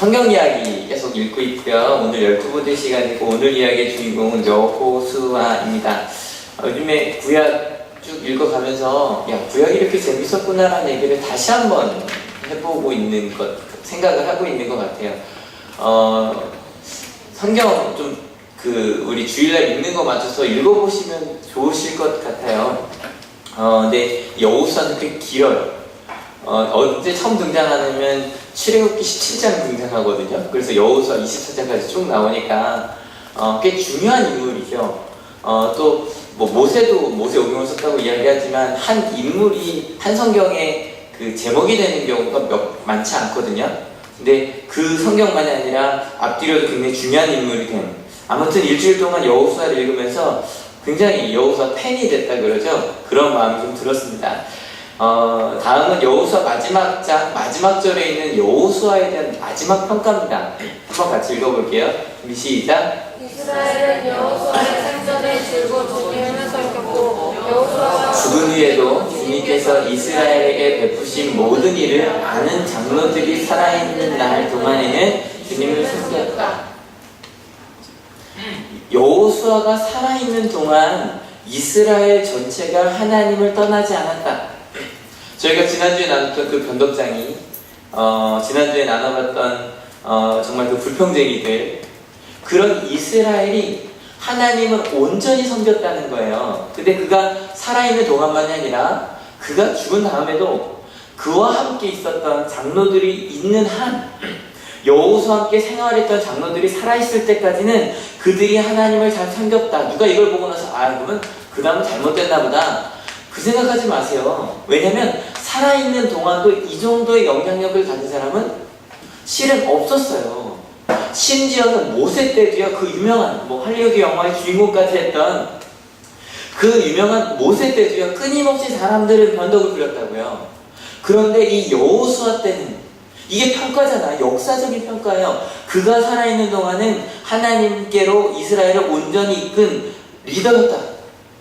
성경 이야기 계속 읽고 있고요. 오늘 12번째 시간이고 오늘 이야기의 주인공은 여호수아입니다. 요즘에 구약 쭉 읽어가면서 야, 구약이 이렇게 재밌었구나라는 얘기를 다시 한번 해보고 있는 것, 생각을 하고 있는 것 같아요. 성경 좀 우리 주일날 읽는 거 맞춰서 읽어보시면 좋으실 것 같아요. 근데 여호수아는 꽤 길어요. 언제 처음 등장하냐면 출애굽기 17장 등장하거든요. 그래서 여호수아 24장까지 쭉 나오니까 꽤 중요한 인물이죠. 또 뭐 모세 오경을 썼다고 이야기하지만 한 인물이 한 성경에 그 제목이 되는 경우가 많지 않거든요. 근데 그 성경만이 아니라 앞뒤로도 굉장히 중요한 인물이 된, 아무튼 일주일 동안 여호수아를 읽으면서 굉장히 여호수아 팬이 됐다 그러죠. 그런 마음이 좀 들었습니다. 다음은 여호수아 마지막 장 마지막 절에 있는 여호수아에 대한 마지막 평가입니다. 한번 같이 읽어볼게요. 시작. 이스라엘은 여호수아의 생전에 줄곧 주님을 섬겼고 여호수아가 죽은 후에도 주님께서 이스라엘에게 베푸신 모든 일을 아는 장로들이 살아있는 날 동안에는 주님을 섬겼다. 여호수아가 살아있는 동안 이스라엘 전체가 하나님을 떠나지 않았다. 저희가 지난주에 나눴던 그 변덕장이 지난주에 나눠봤던 정말 그 불평쟁이들, 그런 이스라엘이 하나님을 온전히 섬겼다는 거예요. 근데 그가 살아있는 동안만이 아니라 그가 죽은 다음에도 그와 함께 있었던 장로들이 있는 한, 여호수아와 함께 생활했던 장로들이 살아있을 때까지는 그들이 하나님을 잘 섬겼다. 누가 이걸 보고 나서 그러면 그 다음은 잘못됐나 보다, 그 생각하지 마세요. 왜냐면 살아있는 동안도 이 정도의 영향력을 가진 사람은 실은 없었어요. 심지어는 모세 때도요, 그 유명한 할리우드 영화의 주인공까지 했던 그 유명한 모세 때도요, 끊임없이 사람들은 변덕을 부렸다고요. 그런데 이 여호수아 때는 이게 평가잖아. 역사적인 평가예요. 그가 살아있는 동안은 하나님께로 이스라엘을 온전히 이끈 리더였다.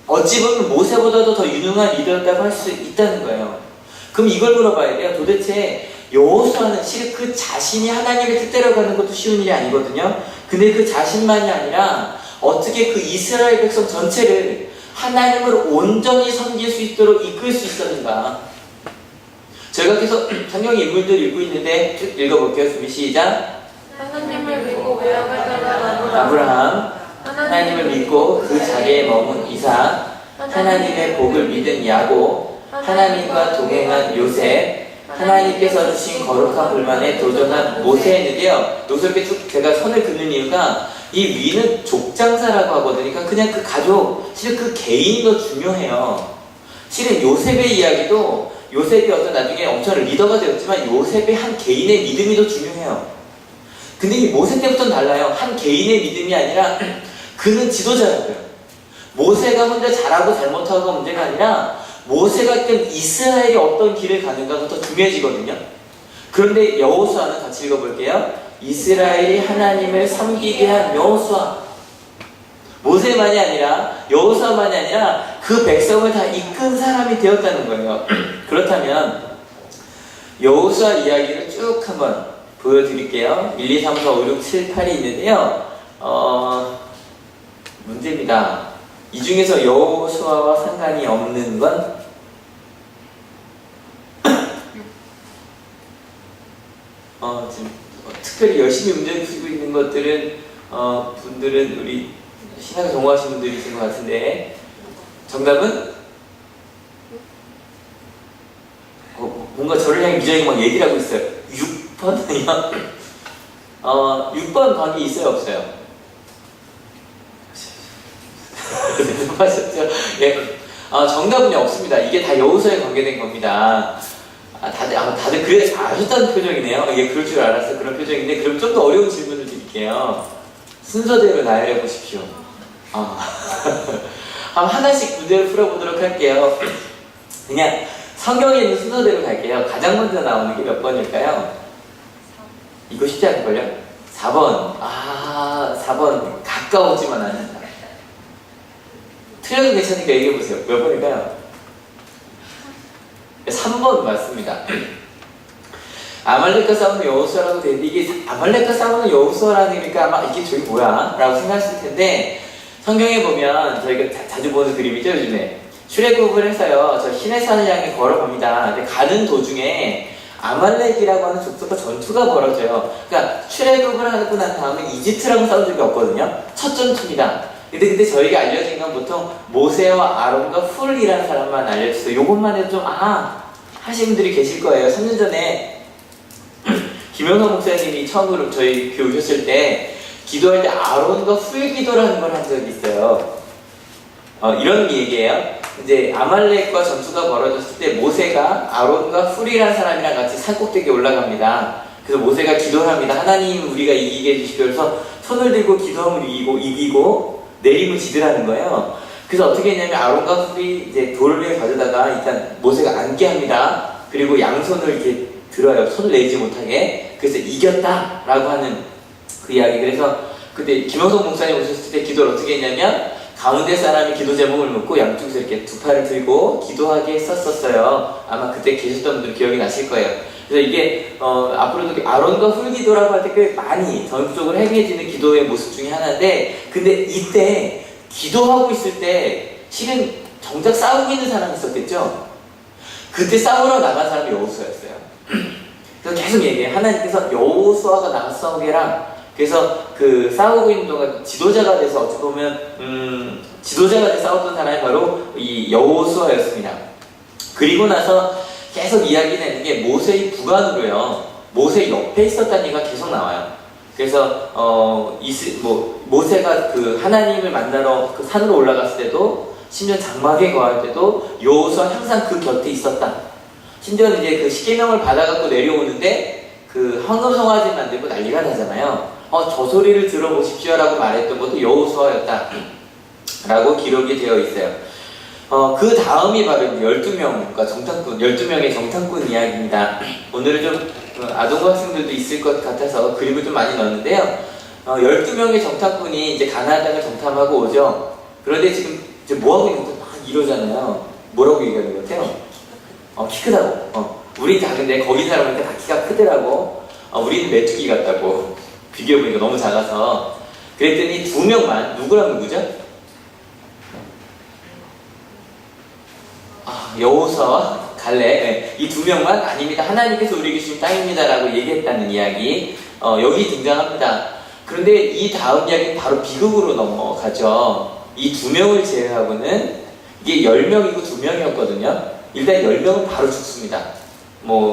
어찌 보면 모세보다도 더 유능한 리더였다고 할 수 있다는 거예요. 그럼 이걸 물어봐야 돼요. 도대체 여호수아는 실은 그 자신이 하나님의 뜻대로 가는 것도 쉬운 일이 아니거든요. 근데 그 자신만이 아니라 어떻게 그 이스라엘 백성 전체를 하나님을 온전히 섬길 수 있도록 이끌 수 있었는가. 저희가 계속 성경 인물들 읽고 있는데 쭉 읽어볼게요. 준비 시작. 하나님을 믿고 외양을 따라 아브라함, 하나님을 믿고 그 자리에 머문 이삭, 하나님의 복을 믿은 야곱, 하나님과 동행한 요셉, 하나님께서 주신 거룩한 불만에 도전한 모세였는데요. 여기서 이렇게 쭉 제가 선을 긋는 이유가 이 위는 족장사라고 하거든요. 그러니까 그냥 그 가족, 실은 그 개인도 중요해요. 실은 요셉의 이야기도 요셉이 어떤 나중에 엄청 리더가 되었지만 요셉의 한 개인의 믿음이 더 중요해요. 근데 이 모세 때부터는 달라요. 한 개인의 믿음이 아니라 그는 지도자라고요. 모세가 혼자 잘하고 잘못하고가 문제가 아니라 모세가 이끈 이스라엘이 어떤 길을 가는가가 더 중요해지거든요. 그런데 여호수아는 같이 읽어볼게요. 이스라엘이 하나님을 섬기게 한 여호수아. 모세만이 아니라 여호수아만이 아니라 그 백성을 다 이끈 사람이 되었다는 거예요. 그렇다면 여호수아 이야기를 쭉 한번 보여드릴게요. 1, 2, 3, 4, 5, 6, 7, 8이 있는데요. 문제입니다. 이 중에서 여호수아와 상관이 없는 건 지금 특별히 열심히 문제를 풀고 있는 것들은 분들은 우리 신학을 전공하신 분들이신 것 같은데, 정답은 뭔가 저를 향해 미정이 막 얘기를 하고 있어요. 6번이요? 6번 관계 있어요, 없어요? 하셨죠? 예. 정답은 없습니다. 이게 다 여호수아에 관계된 겁니다. 다들 그래 아셨다는 표정이네요. 이게 그럴 줄 알았어. 그런 표정인데, 그럼 좀 더 어려운 질문을 드릴게요. 순서대로 나열해 보십시오. 하나씩 문제를 풀어보도록 할게요. 그냥 성경에 있는 순서대로 갈게요. 가장 먼저 나오는 게 몇 번일까요? 이거 쉽지 않을걸요? 4번. 4번 가까웠지만 아니다. 틀려도 괜찮으니까 얘기해보세요. 몇 번일까요? 3번 맞습니다. 아말렉과 싸우는 여호수아라고 되는데 이게 아말렉과 싸우는 여호수아라는 거니까 아마 이게 저기 뭐야? 라고 생각하실 텐데 성경에 보면 저희가 자주 보는 그림이죠 요즘에 출애굽을 해서요 저 시내산을 향해 걸어갑니다. 근데 가는 도중에 아말렉이라고 하는 족속과 전투가 벌어져요. 그러니까 출애굽을 하고 난 다음에 이집트랑 싸운 적이 없거든요. 첫 전투입니다. 근데 저희가 알려진 건 보통 모세와 아론과 훌이라는 사람만 알려졌어요. 요것만 해도 좀 하신 분들이 계실 거예요. 3년 전에 김영호 목사님이 처음으로 저희 교회 오셨을 때 기도할 때 아론과 훌 기도라는 걸 한 적이 있어요. 이런 얘기예요. 이제 아말렉과 전투가 벌어졌을 때 모세가 아론과 훌이라는 사람이랑 같이 산꼭대기에 올라갑니다. 그래서 모세가 기도를 합니다. 하나님 우리가 이기게 해주십시오. 그래서 손을 들고 기도하면 이기고 내림은 지더라는 거예요. 그래서 어떻게 했냐면 아론과 훌이 이제 돌을 가져다가 일단 모세가 앉게 합니다. 그리고 양손을 이렇게 들어요. 손을 내지 못하게. 그래서 이겼다라고 하는 그 이야기. 그래서 그때 김영석 목사님 오셨을 때 기도를 어떻게 했냐면 가운데 사람이 기도 제목을 묻고 양쪽에서 이렇게 두 팔을 들고 기도하게 했었어요. 아마 그때 계셨던 분들 기억이 나실 거예요. 그래서 이게 앞으로도 아론과 훌 기도라고 할 때 꽤 많이 전국적으로 행해지는 기도의 모습 중에 하나인데 근데 이때 기도하고 있을 때 실은 정작 싸우고 있는 사람이 있었겠죠? 그때 싸우러 나간 사람이 여호수아였어요. 그래서 계속 얘기해요. 하나님께서 여호수아가 나가서 싸우게 해라. 그래서 그 싸우고 있는 동안 지도자가 돼서 어찌 보면 지도자가 돼서 싸웠던 사람이 바로 이 여호수아였습니다. 그리고 나서 계속 이야기되는 게 모세의 부관으로요. 모세 옆에 있었다는 얘기가 계속 나와요. 그래서 모세가 그 하나님을 만나러 그 산으로 올라갔을 때도 심지어 장막에 거할 때도 여호수아 항상 그 곁에 있었다. 심지어는 이제 그 십계명을 받아갖고 내려오는데 그 황금 송아지 만들고 난리가 나잖아요. 저 소리를 들어보십시오 라고 말했던 것도 여호수아였다 라고 기록이 되어 있어요. 그 다음이 바로 12명과 정탐꾼, 12명의 정탐꾼 이야기입니다. 오늘은 좀 아동부 학생들도 있을 것 같아서 그림을 좀 많이 넣었는데요. 12명의 정탐꾼이 이제 가나안 땅을 정탐하고 오죠. 그런데 지금 이제 뭐하고 있는지 막 이러잖아요. 뭐라고 얘기하는 것 같아요? 키 크다고. 우리 작은데 거기 사람한테 다 키가 크더라고. 우리는 메뚜기 같다고. 비교해보니까 너무 작아서. 그랬더니 2명만, 누구랑 누구죠? 여호수아와 갈렙, 이 2명만 아닙니다. 하나님께서 우리에게 주신 땅입니다 라고 얘기했다는 이야기 여기 등장합니다. 그런데 이 다음 이야기는 바로 비극으로 넘어가죠. 이 2명을 제외하고는 이게 10명이고 2명이었거든요. 일단 10명은 바로 죽습니다.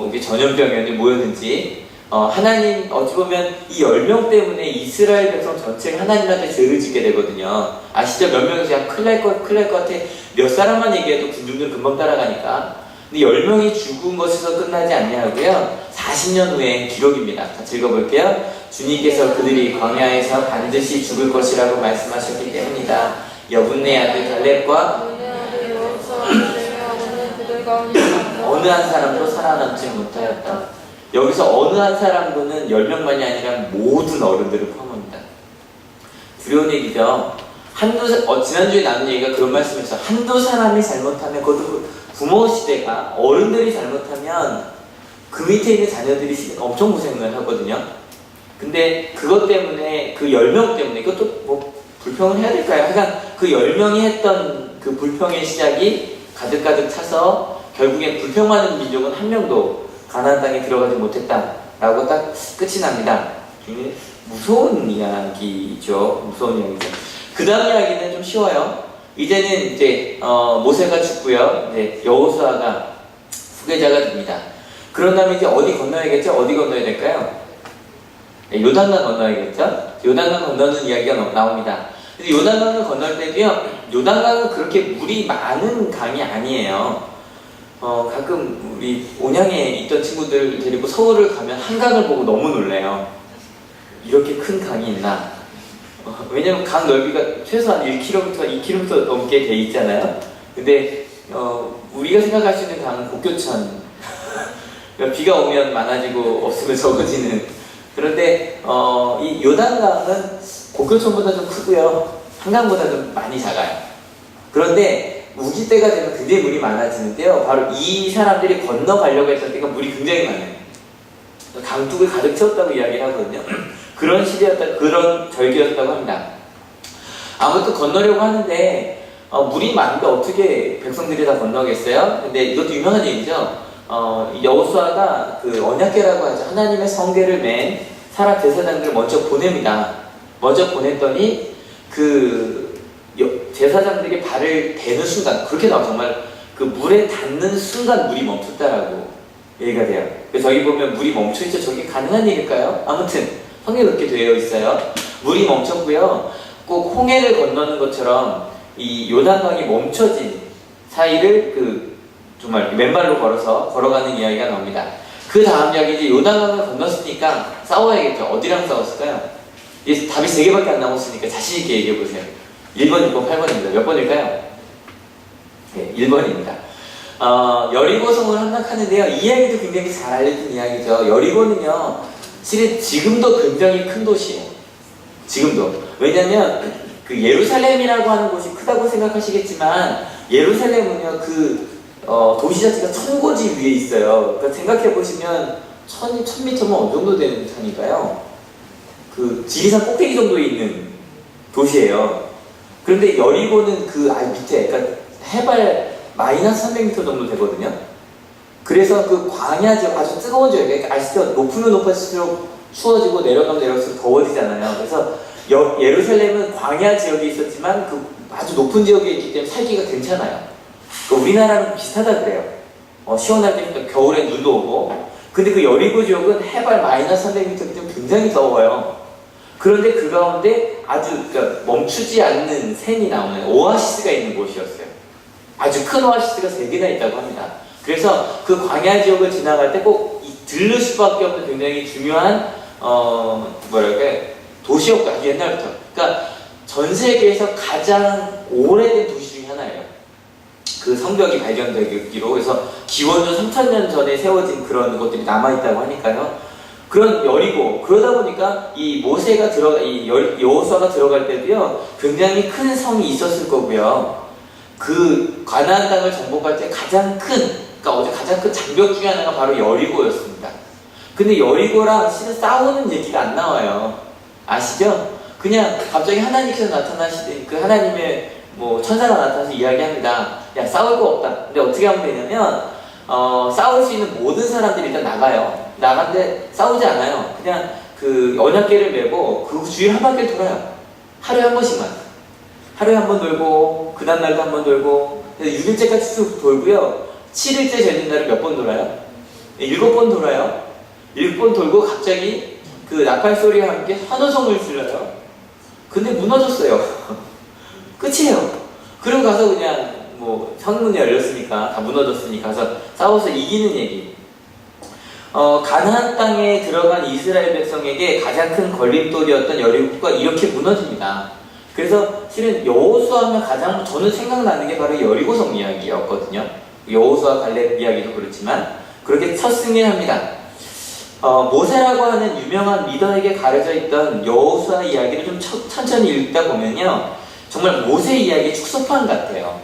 이게 전염병이었는지 뭐였는지 하나님 어찌 보면 이 10명 때문에 이스라엘 백성 전체가 하나님한테 죄를 짓게 되거든요. 아시죠? 몇 명이 그냥 큰일 날 것 같아. 몇 사람만 얘기해도 군중들 금방 따라가니까. 근데 10명이 죽은 것에서 끝나지 않냐고요. 40년 후의 기록입니다. 같이 읽어볼게요. 주님께서 그들이 광야에서 반드시 죽을 것이라고 말씀하셨기 때문이다. 여분네 아들 갈렙과 어느 한 사람도 살아남지 못하였다. 여기서 어느 한 사람도는 10명만이 아니라 모든 어른들을 포함합니다. 두려운 얘기죠. 지난주에 나눈 얘기가 그런 말씀이었어요. 한두 사람이 잘못하면, 그것도 부모 시대가 어른들이 잘못하면 그 밑에 있는 자녀들이 엄청 고생을 하거든요. 근데 그것 때문에, 그 10명 때문에, 이것도 불평을 해야 될까요? 하여간 그 10명이 했던 그 불평의 시작이 가득가득 차서 결국엔 불평 많은 민족은 한 명도 가나안 땅에 들어가지 못했다라고 딱 끝이 납니다. 무서운 이야기죠. 무서운 이야기죠. 그 다음 이야기는 좀 쉬워요. 이제는 이제 모세가 죽고요. 이제 여호수아가 후계자가 됩니다. 그런 다음에 이제 어디 건너야겠죠? 어디 건너야 될까요? 요단강 건너야겠죠? 요단강 건너는 이야기가 나옵니다. 근데 요단강을 건널 때도요. 요단강은 그렇게 물이 많은 강이 아니에요. 가끔 우리 온양에 있던 친구들 데리고 서울을 가면 한강을 보고 너무 놀래요. 이렇게 큰 강이 있나? 왜냐면 강 넓이가 최소한 1km, 2km 넘게 돼 있잖아요. 근데 우리가 생각할 수 있는 강은 곡교천. 비가 오면 많아지고 없으면 적어지는. 그런데 이 요단강은 곡교천보다 좀 크고요. 한강보다 좀 많이 작아요. 그런데 우기 때가 되면 굉장히 물이 많아지는데요. 바로 이 사람들이 건너가려고 했던 때가 물이 굉장히 많아요. 강둑을 가득 채웠다고 이야기를 하거든요. 그런 시대였다, 그런 절기였다고 합니다. 아무튼 건너려고 하는데 물이 많은데 어떻게 백성들이 다 건너겠어요? 근데 이것도 유명한 얘기죠. 여호수아가 그 언약궤라고 하죠. 하나님의 성궤를 맨 사람 제사장들을 먼저 보냅니다. 먼저 보냈더니 그 제사장들이 발을 대는 순간, 그렇게 나와 정말 그 물에 닿는 순간 물이 멈췄다라고 얘기가 돼요. 그래서 저기 보면 물이 멈춰있죠. 저게 가능한 일일까요? 아무튼 성경에 그렇게 되어 있어요. 물이 멈췄고요. 꼭 홍해를 건너는 것처럼 이 요단강이 멈춰진 사이를 정말 맨발로 걸어가는 이야기가 나옵니다. 그 다음 이야기 이제 요단강을 건넜으니까 싸워야겠죠. 어디랑 싸웠을까요? 이 답이 3개밖에 안 남았으니까 자신있게 얘기해보세요. 1번, 6번, 8번입니다. 몇 번일까요? 네, 1번입니다. 여리고성을 함락하는데요. 이 이야기도 굉장히 잘 알려진 이야기죠. 여리고는요, 실은 지금도 굉장히 큰 도시예요. 지금도. 왜냐면, 그 예루살렘이라고 하는 곳이 크다고 생각하시겠지만, 예루살렘은요, 도시 자체가 천고지 위에 있어요. 그러니까 생각해보시면, 1000m면 어느 정도 되는 산일까요? 지리산 꼭대기 정도에 있는 도시예요. 그런데 여리고는 밑에, 그러니까 해발 마이너스 300m 정도 되거든요. 그래서 그 광야 지역, 아주 뜨거운 지역, 그러니까 아시죠? 높으면 높아질수록 추워지고 내려가면 내려갈수록 더워지잖아요. 그래서 예루살렘은 광야 지역에 있었지만 아주 높은 지역에 있기 때문에 살기가 괜찮아요. 우리나라랑 비슷하다 그래요. 시원할 때니까 겨울에 눈도 오고. 근데 그 여리고 지역은 해발 마이너스 300m이기 때문에 굉장히 더워요. 그런데 그 가운데 그러니까 멈추지 않는 샘이 나오는 오아시스가 있는 곳이었어요. 아주 큰 오아시스가 3개나 있다고 합니다. 그래서 그 광야 지역을 지나갈 때 꼭 들를 수밖에 없는 굉장히 중요한 도시였고, 아주 옛날부터. 그러니까 전 세계에서 가장 오래된 도시 중에 하나예요. 그 성벽이 발견되기로. 그래서 기원전 3000년 전에 세워진 그런 것들이 남아있다고 하니까요. 그런 여리고, 그러다 보니까 이 여호수아가 들어갈 때도요, 굉장히 큰 성이 있었을 거고요. 그 가나안 땅을 정복할 때 가장 큰 장벽 중에 하나가 바로 여리고였습니다. 근데 여리고랑 실은 싸우는 얘기가 안 나와요. 아시죠? 그냥 갑자기 하나님께서 나타나시더니 하나님의 천사가 나타나서 이야기합니다. 야, 싸울 거 없다. 근데 어떻게 하면 되냐면 싸울 수 있는 모든 사람들이 일단 나가요. 나간데 싸우지 않아요. 그냥 언약궤를 메고 그 주위를 한 바퀴를 돌아요. 하루에 한 번씩만. 하루에 한 번 돌고, 그 다음날도 한 번 돌고, 6일째까지 쭉 돌고요. 7일째 되는 날은 몇 번 돌아요? 7번 돌아요. 7번 돌고 갑자기 나팔 소리와 함께 환호성을 질러요. 근데 무너졌어요. 끝이에요. 그리고 가서 그냥 성문이 열렸으니까, 다 무너졌으니까 가서 싸워서 이기는 얘기. 가나안 땅에 들어간 이스라엘 백성에게 가장 큰 걸림돌이었던 여리고가 이렇게 무너집니다. 그래서 실은 여호수아하면 저는 생각나는 게 바로 여리고성 이야기였거든요. 여호수아 갈렙 이야기도 그렇지만 그렇게 첫 승리를 합니다. 모세라고 하는 유명한 리더에게 가려져 있던 여호수아 이야기를 좀 천천히 읽다 보면요, 정말 모세 이야기의 축소판 같아요.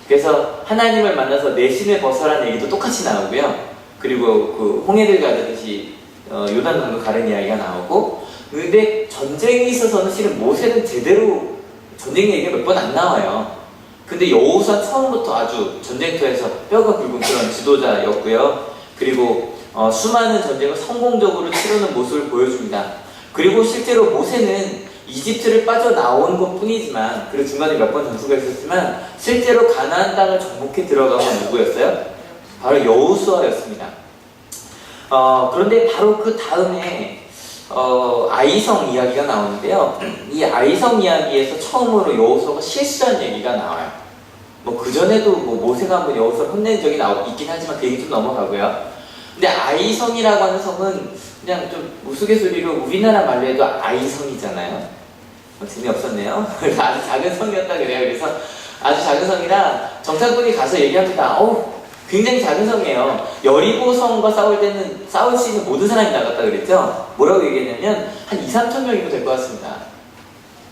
그래서 하나님을 만나서 내 신을 벗어라는 얘기도 똑같이 나오고요. 그리고 홍해를 가르듯이 요단강도 가는 이야기가 나오고. 근데 전쟁에 있어서는 실은 모세는 제대로 전쟁 얘기가 몇 번 안 나와요. 근데 여호수아 처음부터 아주 전쟁터에서 뼈가 굵은 그런 지도자였고요. 그리고 수많은 전쟁을 성공적으로 치르는 모습을 보여줍니다. 그리고 실제로 모세는 이집트를 빠져나온 것 뿐이지만, 그리고 중간에 몇 번 전투가 있었지만, 실제로 가나안 땅을 정복해 들어간 건 누구였어요? 바로 여호수아였습니다. 그런데 바로 그 다음에 아이성 이야기가 나오는데요. 이 아이성 이야기에서 처음으로 여호수아가 실수한 얘기가 나와요. 그 전에도 모세가 한번 여호수아를 혼낸 적이 있긴 하지만 그 얘기 좀 넘어가고요. 근데 아이성이라고 하는 성은 그냥 좀 우스갯소리로 우리나라 말로 해도 아이성이잖아요. 재미없었네요. 아주 작은 성이었다 그래요. 그래서 아주 작은 성이라 정탐꾼이 가서 얘기합니다. 굉장히 작은 성이에요. 여리고성과 싸울 수 있는 모든 사람이 나갔다 그랬죠? 뭐라고 얘기했냐면, 한 2-3천 명이면 될 것 같습니다.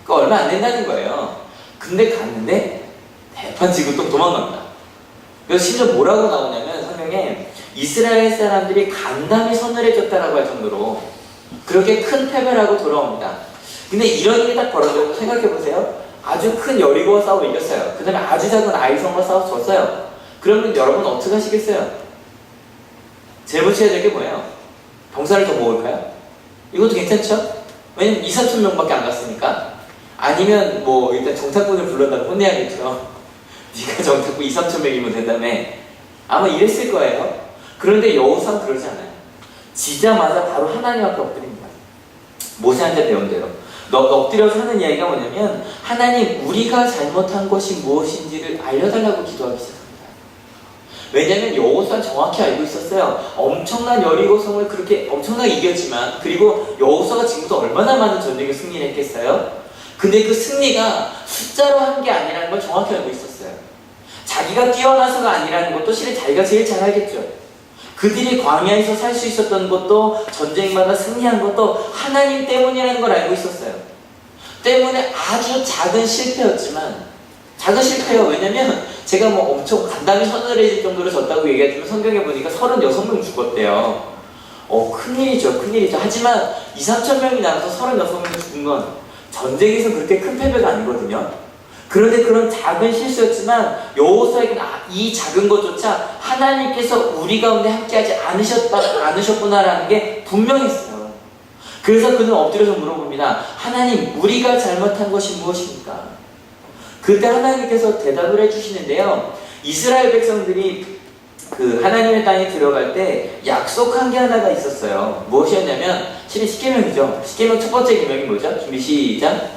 얼마 안 된다는 거예요. 근데 갔는데, 대판 치고 또 도망갑니다. 그래서 심지어 뭐라고 나오냐면, 성경에, 이스라엘 사람들이 간담이 서늘해졌다라고 할 정도로 그렇게 큰 패배를 하고 돌아옵니다. 근데 이런 일이 딱 벌어져서 생각해보세요. 아주 큰 여리고와 싸워 이겼어요. 그 다음에 아주 작은 아이성과 싸워 졌어요. 그러면 여러분 어떻게 하시겠어요? 제일 먼저 해야 될 게 뭐예요? 병사를 더 모을까요? 이것도 괜찮죠? 왜냐면 2, 3천 명밖에 안 갔으니까. 아니면 뭐 일단 정탐꾼을 불러다가 혼내야겠죠. 네가 정탐꾼 2, 3천 명이면 된다며. 아마 이랬을 거예요. 그런데 여호수아는 그러지 않아요. 지자마자 바로 하나님 앞에 엎드립니다. 모세한테 배운 대로. 엎드려서 하는 이야기가 뭐냐면 하나님, 우리가 잘못한 것이 무엇인지를 알려달라고 기도하기 시작합니다. 왜냐면 여호수아는 정확히 알고 있었어요. 엄청난 여리고성을 그렇게 엄청나게 이겼지만, 그리고 여호수아가 지금도 얼마나 많은 전쟁에 승리를 했겠어요? 근데 그 승리가 숫자로 한 게 아니라는 걸 정확히 알고 있었어요. 자기가 뛰어나서가 아니라는 것도 실은 자기가 제일 잘 알겠죠. 그들이 광야에서 살 수 있었던 것도, 전쟁마다 승리한 것도 하나님 때문이라는 걸 알고 있었어요. 때문에 아주 작은 실패였지만, 작은 실패예요. 왜냐면 제가 뭐 엄청 간담이 서늘해질 정도로 졌다고 얘기하지만 성경에 보니까 36명 죽었대요. 큰일이죠. 큰일이죠. 하지만 2, 3천 명이 나와서 36명이 죽은 건 전쟁에서 그렇게 큰 패배가 아니거든요. 그런데 그런 작은 실수였지만 여호수아에게는 이 작은 것조차 하나님께서 우리 가운데 함께하지 않으셨구나라는 게 분명했어요. 그래서 그는 엎드려서 물어봅니다. 하나님, 우리가 잘못한 것이 무엇입니까? 그때 하나님께서 대답을 해주시는데요. 이스라엘 백성들이 그 하나님의 땅에 들어갈 때 약속한 게 하나가 있었어요. 무엇이었냐면 실은 십계명이죠. 십계명 첫 번째 계명이 뭐죠? 준비 시작.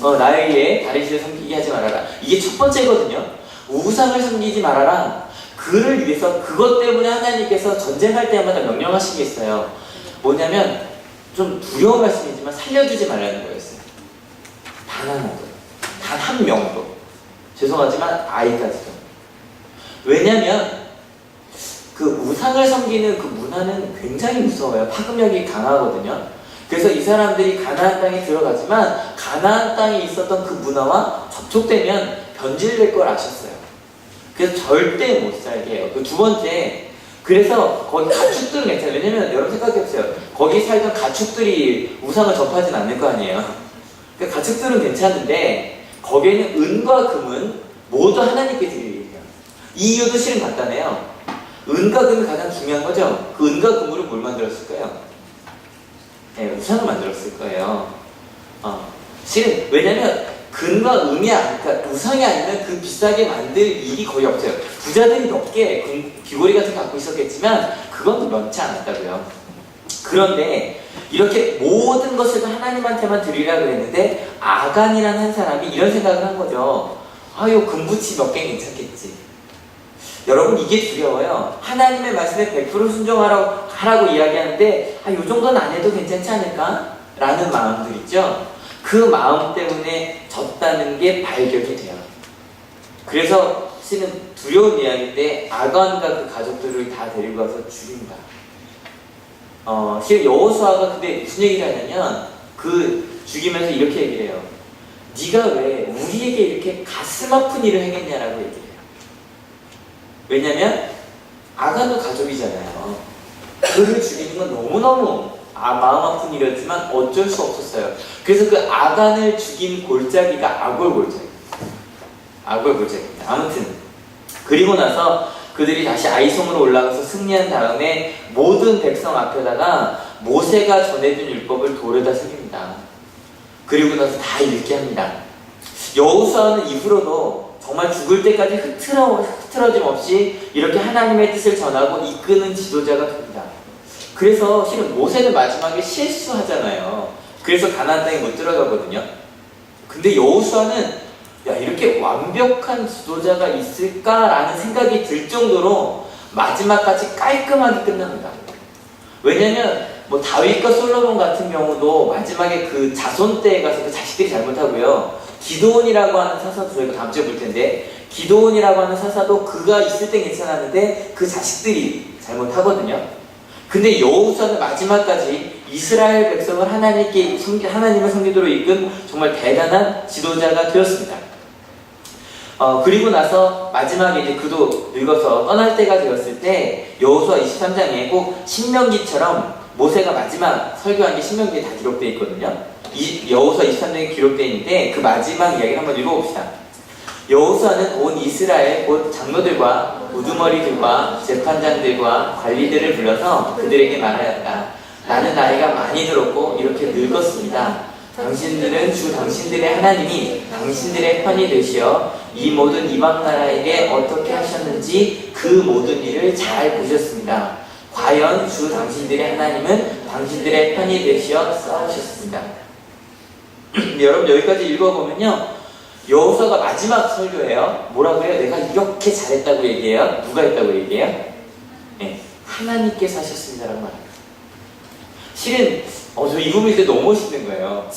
나의 위에 다른 신을 섬기게 하지 말아라. 이게 첫 번째거든요. 우상을 섬기지 말아라. 그를 위해서, 그것 때문에 하나님께서 전쟁할 때마다 명령하신 게 있어요. 뭐냐면 좀 두려운 말씀이지만 살려주지 말라는 거였어요. 단 하나도, 단 한 명도. 죄송하지만 아이까지도. 왜냐면 그 우상을 섬기는 그 문화는 굉장히 무서워요. 파급력이 강하거든요. 그래서 이 사람들이 가나안 땅에 들어가지만 가나안 땅에 있었던 그 문화와 접촉되면 변질될 걸 아셨어요. 그래서 절대 못 살게 해요. 그 두 번째, 그래서 거기 가축들은 괜찮아요. 왜냐면 여러분 생각해보세요. 거기 살던 가축들이 우상을 접하진 않을 거 아니에요. 그러니까 가축들은 괜찮은데 거기에는 은과 금은 모두 하나님께 드릴 일이에요. 이 이유도 실은 간단해요. 은과 금이 가장 중요한 거죠. 그 은과 금으로 뭘 만들었을까요? 네, 우상을 만들었을 거예요. 실은 왜냐면 금과 그러니까 우상이 아니면 그 비싸게 만들 일이 거의 없어요. 부자들이 몇 개 귀걸이 같은 거 갖고 있었겠지만 그건 많지 않았다고요. 그런데 이렇게 모든 것을 하나님한테만 드리라 그랬는데 아간이라는 한 사람이 이런 생각을 한 거죠. 요 금부치 몇 개 괜찮겠지. 여러분, 이게 두려워요. 하나님의 말씀에 100% 순종하라고 이야기하는데 요 정도는 안 해도 괜찮지 않을까? 라는 마음들 있죠. 그 마음 때문에 졌다는 게 발견이 돼요. 그래서 실은 두려운 이야기인데 아간과 그 가족들을 다 데리고 가서 죽입니다. 실은 여호수아가 근데 무슨 얘기를 하냐면 그 죽이면서 이렇게 얘기를 해요. 네가 왜 우리에게 이렇게 가슴 아픈 일을 행했냐라고 얘기를 해요. 왜냐면 아간도 가족이잖아요. 그를 죽이는 건 너무너무 마음 아픈 일이었지만 어쩔 수 없었어요. 그래서 그 아간을 죽인 골짜기가 아골 골짜기입니다. 아골 골짜기입니다. 아무튼 그리고 나서 그들이 다시 아이송으로 올라가서 승리한 다음에 모든 백성 앞에다가 모세가 전해준 율법을 돌에다 새깁니다. 그리고 나서 다 읽게 합니다. 여호수아는 이후로도 정말 죽을 때까지 흐트러짐 없이 이렇게 하나님의 뜻을 전하고 이끄는 지도자가 됩니다. 그래서 실은 모세는 마지막에 실수하잖아요. 그래서 가나안 땅에 못 들어가거든요. 근데 여호수아는 이렇게 완벽한 지도자가 있을까라는 생각이 들 정도로 마지막까지 깔끔하게 끝납니다. 왜냐면 뭐 다윗과 솔로몬 같은 경우도 마지막에 그 자손 때에 가서 그 자식들이 잘못하고요. 기드온이라고 하는 사사도 저희가 다음 주에 볼 텐데, 기드온이라고 하는 사사도 그가 있을 땐 괜찮았는데 그 자식들이 잘못하거든요. 근데 여호수아는 마지막까지 이스라엘 백성을 하나님을 섬기도록 이끈 정말 대단한 지도자가 되었습니다. 그리고 나서 마지막에 이제 그도 늙어서 떠날 때가 되었을 때 여호수아 23장에 꼭 신명기처럼 모세가 마지막 설교한 게 신명기에 다 기록되어 있거든요. 여호수아 23장에 기록되어 있는데 그 마지막 이야기를 한번 읽어봅시다. 여호수아는 온 이스라엘 곧 장로들과 우두머리들과 재판장들과 관리들을 불러서 그들에게 말하였다. 나는 나이가 많이 들었고 이렇게 늙었습니다. 당신들은 주 당신들의 하나님이 당신들의 편이 되시어 이 모든 이방 나라에게 어떻게 하셨는지 그 모든 일을 잘 보셨습니다. 과연 주 당신들의 하나님은 당신들의 편이 되시어 싸우셨습니다. 여러분 여기까지 읽어보면요, 여호수아가 마지막 설교예요. 뭐라 그래요? 내가 이렇게 잘했다고 얘기해요. 누가 했다고 얘기해요? 네, 하나님께서 하셨습니다라고 말합니다. 실은 저 이 부분이 너무 멋있는 거예요.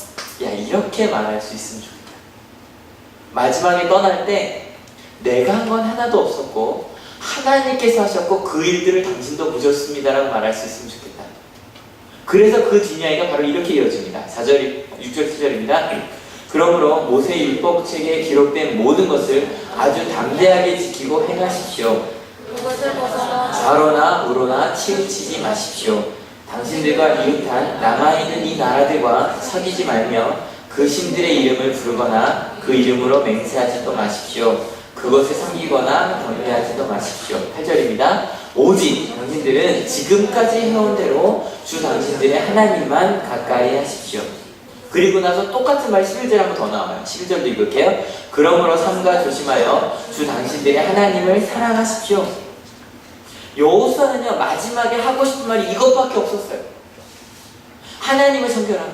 야, 이렇게 말할 수 있으면 좋겠다. 마지막에 떠날 때 내가 한 건 하나도 없었고 하나님께서 하셨고 그 일들을 당신도 보셨습니다라고 말할 수 있으면 좋겠다. 그래서 그 뒷이야기가 바로 이렇게 이어집니다. 4절, 6절, 7절입니다. 그러므로 모세 율법책에 기록된 모든 것을 아주 담대하게 지키고 행하십시오. 그것을 벗어나 좌로나 우로나 치우치지 마십시오. 당신들과 이웃한 남아있는 이 나라들과 사귀지 말며 그 신들의 이름을 부르거나 그 이름으로 맹세하지도 마십시오. 그것을 섬기거나 경배하지도 마십시오. 8절입니다. 오직 당신들은 지금까지 해온 대로 주 당신들의 하나님만 가까이 하십시오. 그리고 나서 똑같은 말 11절 한번 더 나와요. 11절도 읽을게요. 그러므로 삼가 조심하여 주 당신들의 하나님을 사랑하십시오. 여호수아는요, 마지막에 하고 싶은 말이 이것밖에 없었어요. 하나님을 섬겨라.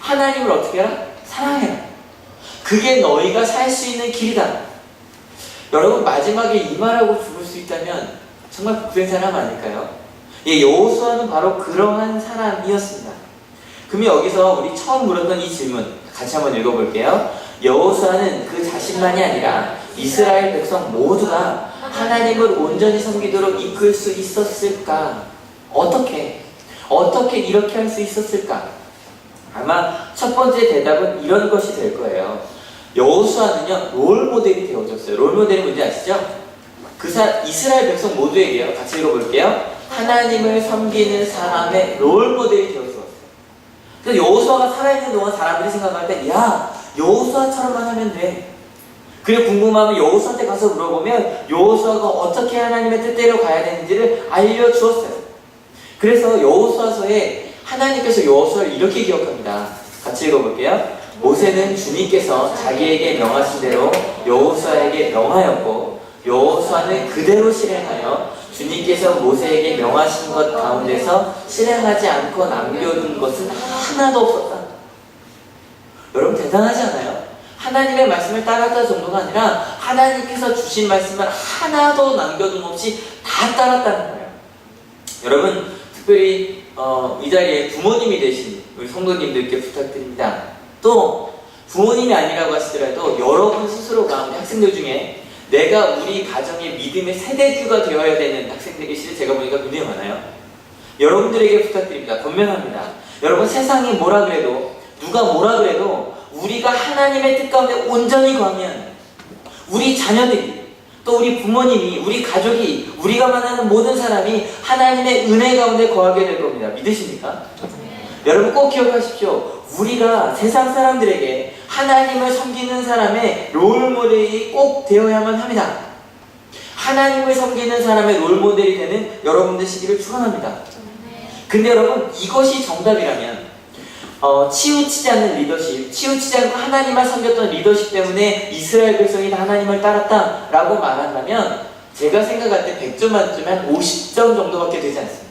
하나님을 어떻게 해라? 사랑해라. 그게 너희가 살 수 있는 길이다. 여러분, 마지막에 이 말하고 죽을 수 있다면 정말 복된 사람 아닐까요? 예, 여호수아는 바로 그러한 사람이었습니다. 그러면 여기서 우리 처음 물었던 이 질문 같이 한번 읽어볼게요. 여호수아는 그 자신만이 아니라 이스라엘 백성 모두가 하나님을 온전히 섬기도록 이끌 수 있었을까? 어떻게 이렇게 할 수 있었을까? 아마 첫 번째 대답은 이런 것이 될 거예요. 여호수아는요, 롤모델이 되어줬어요. 롤모델이 뭔지 아시죠? 이스라엘 백성 모두에게요. 같이 읽어볼게요. 하나님을 섬기는 사람의 롤모델이 되어주었어요. 그래서 여호수아가 살아있는 동안 사람들이 생각할 때, 야, 여호수아처럼만 하면 돼. 그리고 궁금하면 여호수아한테 가서 물어보면 여호수아가 어떻게 하나님의 뜻대로 가야 되는지를 알려주었어요. 그래서 여호수아서에 하나님께서 여호수아를 이렇게 기억합니다. 같이 읽어볼게요. 모세는 주님께서 자기에게 명하신 대로 여호수아에게 명하였고 여호수아는 그대로 실행하여 주님께서 모세에게 명하신 것 가운데서 실행하지 않고 남겨둔 것은 하나도 없었다. 여러분 대단하지 않아요? 하나님의 말씀을 따랐다 정도가 아니라 하나님께서 주신 말씀을 하나도 남겨둔 없이 다 따랐다는 거예요. 여러분 특별히 이 자리에 부모님이 되신 우리 성도님들께 부탁드립니다. 또 부모님이 아니라고 하시더라도 여러분 스스로가 우리 학생들 중에 내가 우리 가정의 믿음의 세대주가 되어야 되는 학생들이 실은 제가 보니까 굉장히 많아요. 여러분들에게 부탁드립니다. 권면합니다. 여러분 세상이 뭐라 그래도 누가 뭐라 그래도 우리가 하나님의 뜻 가운데 온전히 거하면 우리 자녀들이 또 우리 부모님이 우리 가족이 우리가 만나는 모든 사람이 하나님의 은혜 가운데 거하게 될 겁니다. 믿으십니까? 여러분 꼭 기억하십시오. 우리가 세상 사람들에게 하나님을 섬기는 사람의 롤모델이 꼭 되어야만 합니다. 하나님을 섬기는 사람의 롤모델이 되는 여러분들 시기를 축원합니다. 근데 여러분 이것이 정답이라면 치우치지 않는 리더십, 치우치지 않고 하나님만 섬겼던 리더십 때문에 이스라엘 백성이 다 하나님을 따랐다 라고 말한다면 제가 생각할 때 100점 만점에 한 50점 정도밖에 되지 않습니다.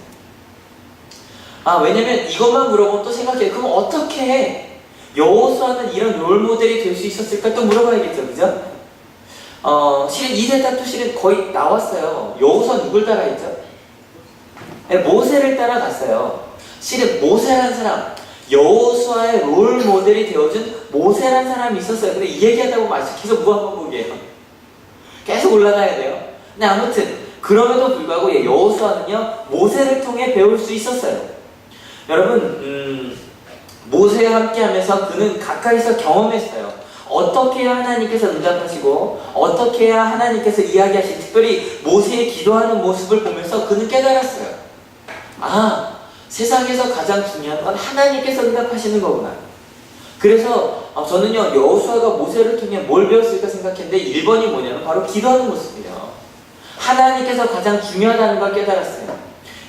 왜냐면 이것만 물어보면 또 생각해요. 그럼 어떻게 여호수아는 이런 롤모델이 될 수 있었을까 또 물어봐야겠죠, 그죠? 실은 이 대답도 실은 거의 나왔어요. 여호수아 누굴 따라했죠? 모세를 따라갔어요. 실은 모세라는 사람, 여호수아의 롤모델이 되어준 모세라는 사람이 있었어요. 근데 이 얘기하다 보면 계속 무한반복이에요. 계속 올라가야 돼요. 근데 아무튼 그럼에도 불구하고 여호수아는요 모세를 통해 배울 수 있었어요. 여러분 모세와 함께 하면서 그는 가까이서 경험했어요. 어떻게 해야 하나님께서 응답하시고 어떻게 해야 하나님께서 이야기하신, 특별히 모세의 기도하는 모습을 보면서 그는 깨달았어요. 아, 세상에서 가장 중요한 건 하나님께서 응답하시는 거구나. 그래서 저는요, 여호수아가 모세를 통해 뭘 배웠을까 생각했는데 1번이 뭐냐면 바로 기도하는 모습이에요. 하나님께서 가장 중요하다는 걸 깨달았어요.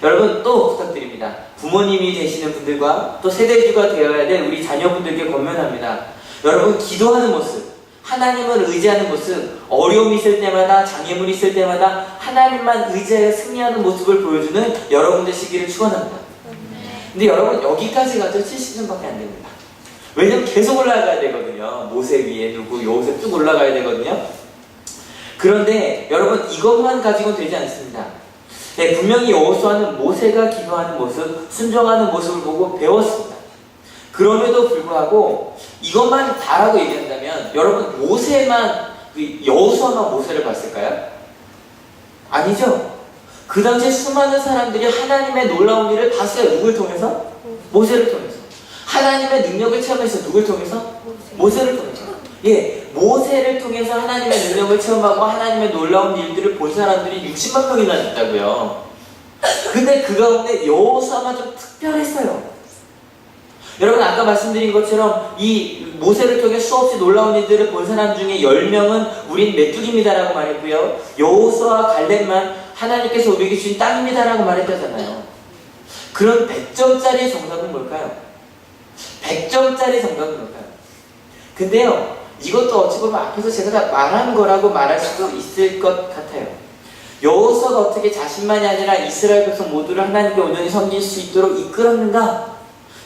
여러분, 또 부탁드립니다. 부모님이 되시는 분들과 또 세대주가 되어야 될 우리 자녀분들께 권면합니다. 여러분, 기도하는 모습, 하나님을 의지하는 모습, 어려움이 있을 때마다, 장애물이 있을 때마다 하나님만 의지하여 승리하는 모습을 보여주는 여러분들 시기를 축원합니다. 근데 여러분, 여기까지 가도 70점밖에 안 됩니다. 왜냐면 계속 올라가야 되거든요. 모세 위에 두고 요셉 쭉 올라가야 되거든요. 그런데 여러분, 이것만 가지고는 되지 않습니다. 네, 분명히 여호수아는 모세가 기도하는 모습, 순종하는 모습을 보고 배웠습니다. 그럼에도 불구하고 이것만 다라고 얘기한다면 여러분, 모세만, 여호수아만 모세를 봤을까요? 아니죠. 그 당시에 수많은 사람들이 하나님의 놀라운 일을 봤어요. 누굴 통해서? 모세를 통해서. 하나님의 능력을 체험했어요. 누굴 통해서? 모세를 통해서. 예, 모세를 통해서 하나님의 능력을 체험하고 하나님의 놀라운 일들을 본 사람들이 60만 명이나 됐다고요. 근데 그 가운데 여호수아만 좀 특별했어요. 여러분, 아까 말씀드린 것처럼 이 모세를 통해 수없이 놀라운 일들을 본 사람 중에 10명은 우린 메뚜기입니다라고 말했고요, 여호수아와 갈렙만 하나님께서 우리에게 주신 땅입니다라고 말했다잖아요. 그럼 100점짜리 정답은 뭘까요? 100점짜리 정답은 뭘까요? 근데요, 이것도 어찌 보면 앞에서 제가 다 말한 거라고 말할 수도 있을 것 같아요. 여호수아가 어떻게 자신만이 아니라 이스라엘 백성 모두를 하나님께 온전히 섬길 수 있도록 이끌었는가?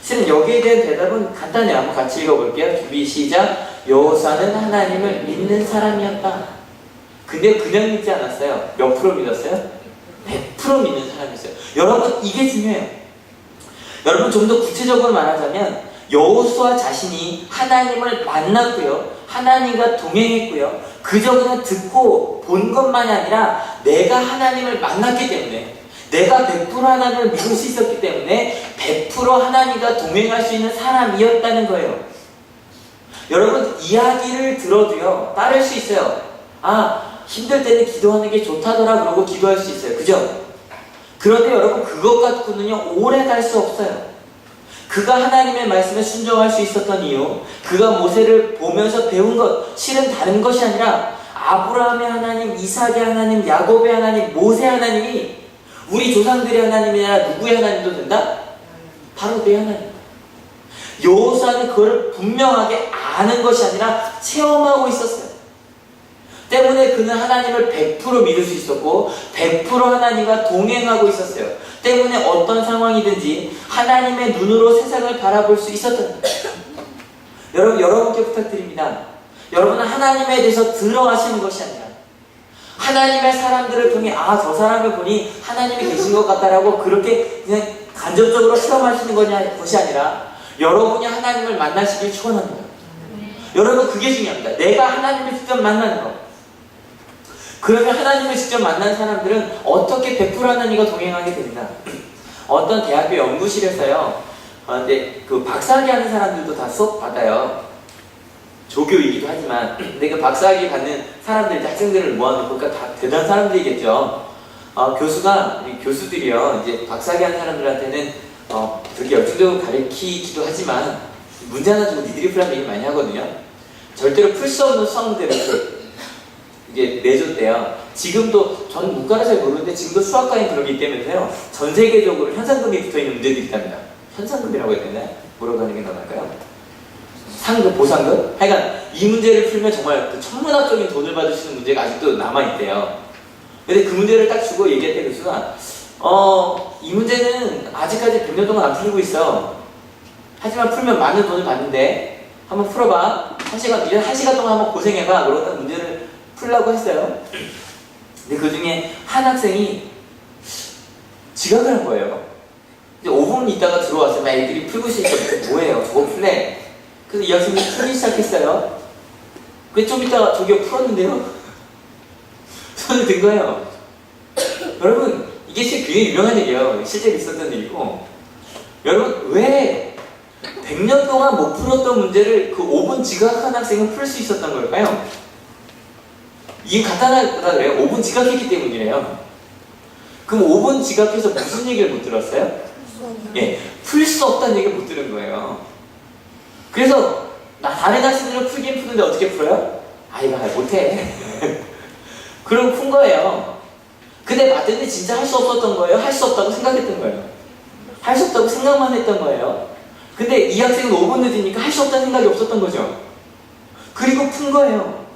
실은 여기에 대한 대답은 간단해요. 한번 같이 읽어볼게요. 준비 시작. 여호수아는 하나님을 믿는 사람이었다. 근데 그냥 믿지 않았어요. 몇 프로 믿었어요? 100% 믿는 사람이었어요. 여러분, 이게 중요해요. 여러분, 좀 더 구체적으로 말하자면 여호수아 자신이 하나님을 만났고요, 하나님과 동행했고요, 그저 그냥 듣고 본 것만이 아니라 내가 하나님을 만났기 때문에, 내가 100% 하나님을 믿을 수 있었기 때문에 100% 하나님과 동행할 수 있는 사람이었다는 거예요. 여러분, 이야기를 들어도요, 따를 수 있어요. 아, 힘들 때는 기도하는 게 좋다더라 그러고 기도할 수 있어요. 그죠? 그런데 여러분, 그것 갖고는요, 오래 갈 수 없어요. 그가 하나님의 말씀에 순종할 수 있었던 이유, 그가 모세를 보면서 배운 것, 실은 다른 것이 아니라 아브라함의 하나님, 이삭의 하나님, 야곱의 하나님, 모세 하나님이 우리 조상들의 하나님이 아니라 누구의 하나님도 된다? 바로 내 하나님. 여호수아는 그걸 분명하게 아는 것이 아니라 체험하고 있었어요. 때문에 그는 하나님을 100% 믿을 수 있었고 100% 하나님과 동행하고 있었어요. 때문에 어떤 상황이든지 하나님의 눈으로 세상을 바라볼 수 있었던 거예요. 여러분, 여러분께 부탁드립니다. 여러분은 하나님에 대해서 들어가시는 것이 아니라 하나님의 사람들을 통해 아, 저 사람을 보니 하나님이 계신 것 같다라고 그렇게 그냥 간접적으로 체험하시는 것이 아니라 여러분이 하나님을 만나시길 축원합니다. 여러분, 그게 중요합니다. 내가 하나님을 직접 만나는 것. 그러면 하나님을 직접 만난 사람들은 어떻게 100% 하나님과 동행하게 됩니다. 어떤 대학교 연구실에서요, 근데 그 박사학위 하는 사람들도 다 수업 받아요. 조교이기도 하지만, 근데 그 박사학위 받는 사람들, 학생들을 모아놓고, 그러니까 다 대단한 사람들이겠죠. 교수들이요, 이제 박사학위 하는 사람들한테는 그렇게 열정적으로 가르치기도 하지만 문제 하나 주고 니들이 풀라는 얘기 많이 하거든요. 절대로 풀 수 없는 수학들을 이게 내줬대요. 지금도, 저는 문과를 잘 모르는데 지금도 수학과에 그러기 때문에요, 전 세계적으로 현상금이 붙어있는 문제들이 있답니다. 현상금이라고 해야 되나요? 뭐라고 하는 게 더 나을까요? 상금, 보상금? 하여간 이 문제를 풀면 정말 그 천문학적인 돈을 받을 수 있는 문제가 아직도 남아있대요. 근데 그 문제를 딱 주고 얘기했대, 교수가. 이 문제는 아직까지 100년 동안 안 풀리고 있어. 하지만 풀면 많은 돈을 받는데 한번 풀어봐. 1시간 동안 한번 고생해봐. 그러다 문제를 풀라고 했어요. 근데 그 중에 한 학생이 지각을 한 거예요. 이제 5분 있다가 들어왔어요. 막 애들이 풀고 있으니까 뭐예요? 저거 풀래? 그래서 이 학생이 풀기 시작했어요. 그래서 좀 있다가 저기요, 풀었는데요? 손을 든 거예요. 여러분, 이게 굉장히 유명한 얘기예요. 실제로 있었던 일이고. 여러분, 왜 100 100년 동안 못 풀었던 문제를 그 5분 지각한 학생은 풀 수 있었던 걸까요? 이게 간단하다 그래요. 5분 지각했기 때문이래요. 그럼 5분 지각해서 무슨 얘기를 못 들었어요? 예, 풀 수 없다는 얘기를 못 들은 거예요. 그래서 다른 학생들은 풀긴 푸는데 어떻게 풀어요? 이거 못해. 그럼 푼 거예요. 근데 맞는데 진짜 할 수 없었던 거예요? 할 수 없다고 생각했던 거예요? 할 수 없다고 생각만 했던 거예요. 근데 이 학생은 5분 늦으니까 할 수 없다는 생각이 없었던 거죠. 그리고 푼 거예요.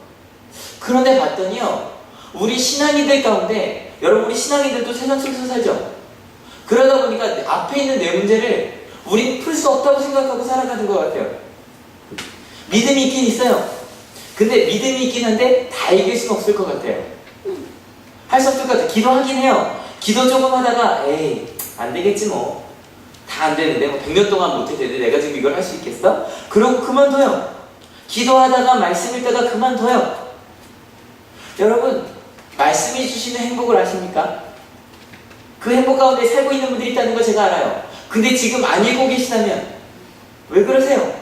그런데 봤더니요, 우리 신앙인들 가운데, 여러분 우리 신앙인들도 세상 속에서 살죠. 그러다 보니까 앞에 있는 내 문제를 우린 풀 수 없다고 생각하고 살아가는 것 같아요. 믿음이 있긴 있어요. 근데 믿음이 있긴 한데 다 이길 수는 없을 것 같아요. 할 수 없을 것 같아요. 기도하긴 해요. 기도 조금 하다가 에이 안 되겠지 뭐. 다 안 되는데 뭐 100년 동안 못했는데 내가 지금 이걸 할 수 있겠어? 그러고 그만둬요. 기도하다가 말씀 읽다가 그만둬요. 여러분 말씀이 주시는 행복을 아십니까? 그 행복 가운데 살고 있는 분들이 있다는 걸 제가 알아요. 근데 지금 안 읽고 계시다면 왜 그러세요?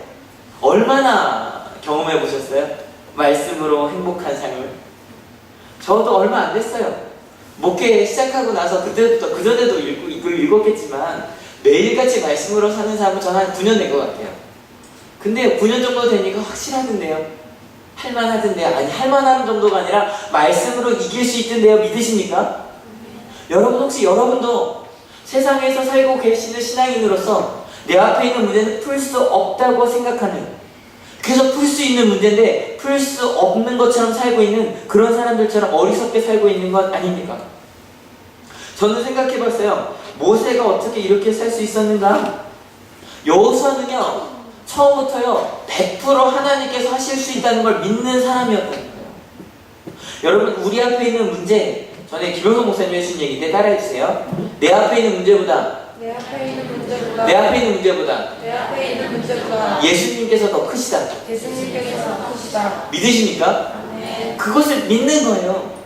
얼마나 경험해 보셨어요? 말씀으로 행복한 삶을? 저도 얼마 안 됐어요. 목회 시작하고 나서 그때부터 그전에도 읽었겠지만 매일같이 말씀으로 사는 사람은 저는 한 9년 된 것 같아요. 근데 9년 정도 되니까 확실하던데요. 할만하던데요. 아니 할만한 정도가 아니라 말씀으로 이길 수 있던데요. 믿으십니까? 여러분 혹시 여러분도 세상에서 살고 계시는 신앙인으로서 내 앞에 있는 문제는 풀 수 없다고 생각하는, 그래서 풀 수 있는 문제인데 풀 수 없는 것처럼 살고 있는 그런 사람들처럼 어리석게 살고 있는 것 아닙니까? 저는 생각해봤어요. 모세가 어떻게 이렇게 살 수 있었는가? 여호수아는요 처음부터요 100% 하나님께서 하실 수 있다는 걸 믿는 사람이었던 거예요. 여러분 우리 앞에 있는 문제, 전에 김영선 목사님이 해주신 얘기인데 따라해주세요. 내 앞에 있는 문제보다 내 앞에 있는 문제보다 내 앞에 있는 문제보다 내 앞에 있는 문제보다 예수님께서 더 크시다. 예수님께서 크시다. 믿으십니까? 네. 그것을 믿는 거예요.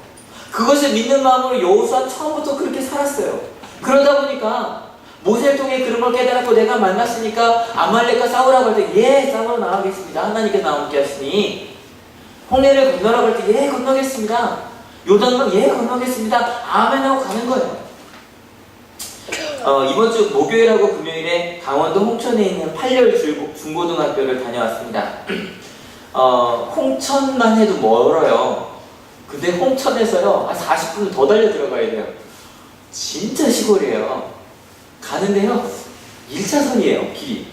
그것을 믿는 마음으로 여호수아 처음부터 그렇게 살았어요. 그러다 보니까 모세를 통해 그런 걸 깨달았고 내가 만났으니까 아말렉과 싸우라고 할 때 예 싸우러 나가겠습니다. 하나님께서 나와 함께 하시니 홍해를 건너라고 할 때 예 건너겠습니다. 요단강 예 건너겠습니다. 아멘 하고 가는 거예요. 이번 주 목요일하고 금요일에 강원도 홍천에 있는 팔렬 중고등학교를 다녀왔습니다. 홍천만 해도 멀어요. 근데 홍천에서요 한 40분 더 달려 들어가야 돼요. 진짜 시골이에요. 가는데요 1차선이에요 길이.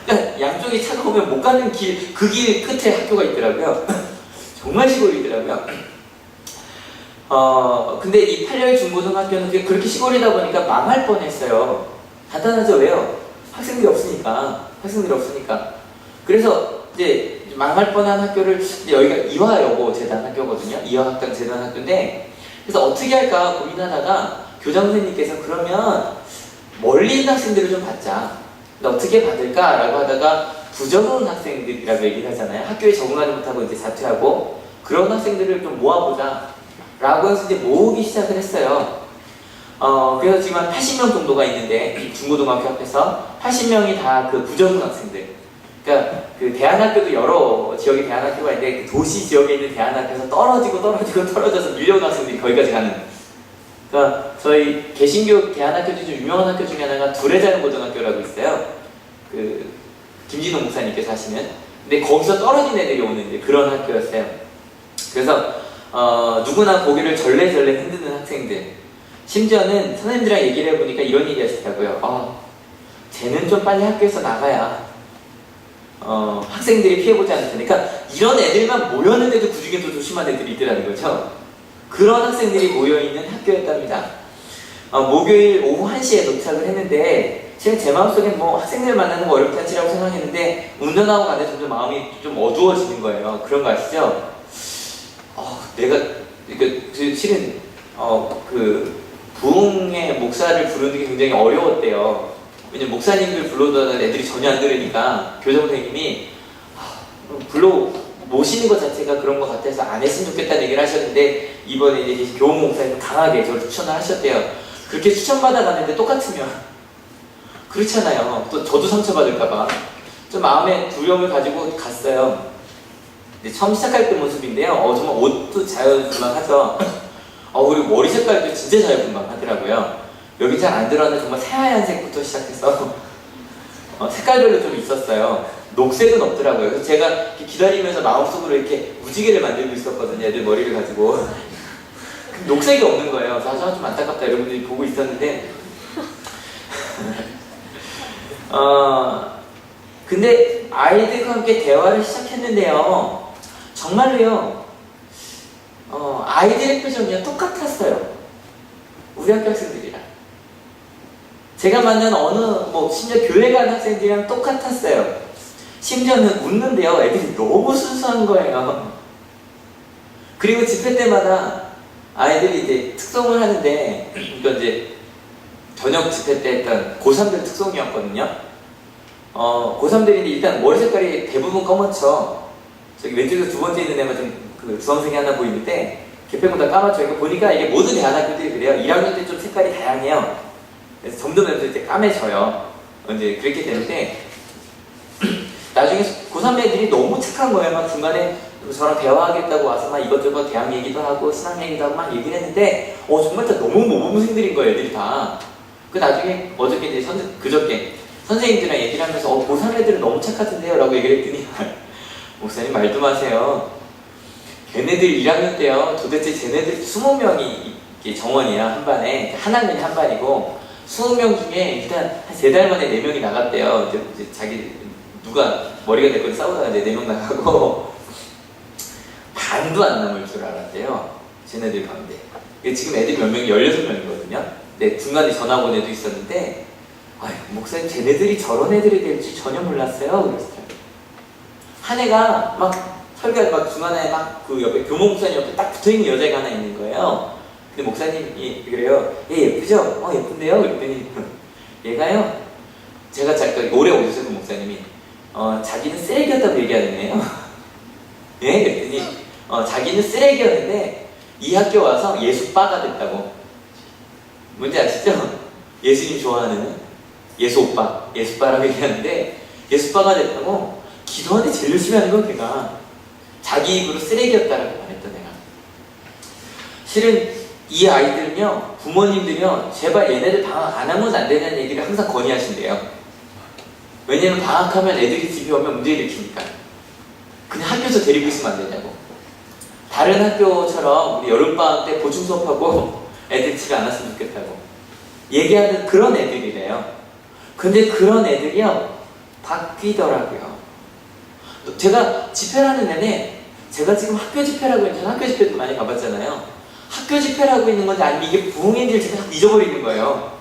그러니까 양쪽에 차가 오면 못 가는 길, 그 길 끝에 학교가 있더라고요. 정말 시골이더라고요. 근데 이 팔렬 중고등학교는 그렇게 시골이다 보니까 망할 뻔했어요. 간단하죠? 왜요? 학생들이 없으니까. 그래서 이제 망할 뻔한 학교를, 여기가 이화여고 재단 학교거든요. 이화학당 재단 학교인데, 그래서 어떻게 할까 고민하다가 교장 선생님께서 그러면 멀리 있는 학생들을 좀 받자. 근데 어떻게 받을까라고 하다가 부적응 학생들이라고 얘기를 하잖아요. 학교에 적응하지 못하고 이제 자퇴하고 그런 학생들을 좀 모아보자 라고 해서 이제 모으기 시작을 했어요. 그래서 지금 한 80명 정도가 있는데 중고등학교 앞에서 80명이 다 그 부적응 학생들. 그러니까 그 대안학교도 여러 지역의 대안학교가 있는데 그 도시 지역에 있는 대안학교에서 떨어져서 밀려오는 학생들이 거기까지 가는. 그러니까 저희 개신교 대안학교 중에 유명한 학교 중에 하나가 두레자른 고등학교라고 있어요. 그 김진호 목사님께서 하시는. 근데 거기서 떨어진 애들이 오는 이제 그런 학교였어요. 그래서 누구나 고개를 절레절레 흔드는 학생들. 심지어는 선생님들이랑 얘기를 해보니까 이런 얘기 하시더라고요. 쟤는 좀 빨리 학교에서 나가야 학생들이 피해보지 않을 테니까. 이런 애들만 모였는데도 그 중에 또 조심한 애들이 있더라는 거죠. 그런 학생들이 모여있는 학교였답니다. 목요일 오후 1시에 도착을 했는데 지금 제 마음속엔 뭐 학생들 만나는 거 어렵다 치라고 생각했는데 운전하고 가는데 점점 마음이 좀 어두워지는 거예요. 그런 거 아시죠? 내가 실은 그 부흥의 목사를 부르는 게 굉장히 어려웠대요. 왜냐면 목사님들 불러다가 애들이 전혀 안 들으니까 교장 선생님이 모시는 것 자체가 그런 것 같아서 안 했으면 좋겠다는 얘기를 하셨는데 이번에 이제 교훈 목사님 강하게 저를 추천을 하셨대요. 그렇게 추천받아 갔는데 똑같으면 그렇잖아요. 또 저도 상처받을까봐 좀 마음에 두려움을 가지고 갔어요. 근데 처음 시작할 때 모습인데요. 정말 옷도 자유분방하죠. 우리 머리 색깔도 진짜 자유분방하더라고요. 여기 잘 안 들어왔는데 정말 새하얀색부터 시작해서 색깔별로 좀 있었어요. 녹색은 없더라고요. 그래서 제가 이렇게 기다리면서 마음속으로 이렇게 무지개를 만들고 있었거든요. 애들 머리를 가지고. 녹색이 없는 거예요. 그래서 좀 안타깝다 여러분들이 보고 있었는데 근데 아이들과 함께 대화를 시작했는데요. 정말로요. 아이들의 표정이 똑같았어요. 우리 학교 학생들이랑. 제가 만난 심지어 교회 간 학생들이랑 똑같았어요. 심지어는 웃는데요. 애들이 너무 순수한 거예요. 그리고 집회 때마다 아이들이 이제 특송을 하는데, 이건 이제 저녁 집회 때 했던 고3들 특송이었거든요. 고3들인데 일단 머리 색깔이 대부분 검었죠. 저기 왼쪽에서 두 번째 있는 애만 좀 그 주황색이 하나 보이는데, 개폐보다 까맣죠. 이거 보니까 이게 모든 대안학교들이 그래요. 1학년 때 좀 색깔이 다양해요. 그래서 점점 이제 까매져요. 이제 그렇게 되는데, 나중에 고3 애들이 너무 착한 거예요. 막 중간에 저랑 대화하겠다고 와서 막 이것저것 대학 얘기도 하고 신앙 얘기도 하고 막 얘기를 했는데 정말 다 너무 모범생들인 거예요. 애들이 다. 나중에 어저께 이제 그저께 선생님들이랑 얘기를 하면서 고3 애들은 너무 착하던데요 라고 얘기를 했더니 목사님 말도 마세요. 걔네들 1학년 때요. 도대체 쟤네들 20명이 정원이야. 한 반에. 한 학년이 한 반이고 20명 중에 일단 한 3달 만에 4명이 나갔대요. 이제 자기 누가 머리가 됐거든 싸우다가 이제 4명 나가고 반도 안 남을 줄 알았대요. 쟤네들 가운데. 지금 애들이 몇 명이 16명이거든요. 네, 중간에 전화 온 애도 있었는데 목사님 쟤네들이 저런 애들이 될지 전혀 몰랐어요. 그랬어요. 한 애가 막 설교할 막 중간에 막 그 옆에 교모 목사님 옆에 딱 붙어있는 여자애가 하나 있는 거예요. 근데 목사님이 그래요. 얘 예쁘죠? 예쁜데요? 그랬더니 얘가요. 제가 잠깐 오래 오셨어요. 그 목사님이. 자기는 쓰레기였다고 얘기하는 애요. 예? 그랬더니 자기는 쓰레기였는데 이 학교 와서 예수빠가 됐다고. 뭔지 아시죠? 예수님 좋아하는 예수오빠, 예수빠라고 얘기하는데 예수빠가 됐다고. 기도하는데 제일 열심히 하는 건 걔가. 자기 입으로 쓰레기였다라고 말했던 애가. 실은 이 아이들은요, 부모님들이요, 제발 얘네들 방학 안 하면 안 되는 얘기를 항상 건의하신대요. 왜냐면 방학하면 애들이 집에 오면 문제 일으키니까. 그냥 학교에서 데리고 있으면 안 되냐고. 다른 학교처럼 우리 여름방학 때 보충 수업하고 애들 집에 안 왔으면 좋겠다고 얘기하는 그런 애들이래요. 근데 그런 애들이요, 바뀌더라고요. 제가 집회를 하는 내내 제가 지금 학교 집회라고 있는 학교 집회도 많이 가봤잖아요. 학교 집회를 하고 있는 건지 아니면 이게 부흥인지를 제가 잊어버리는 거예요.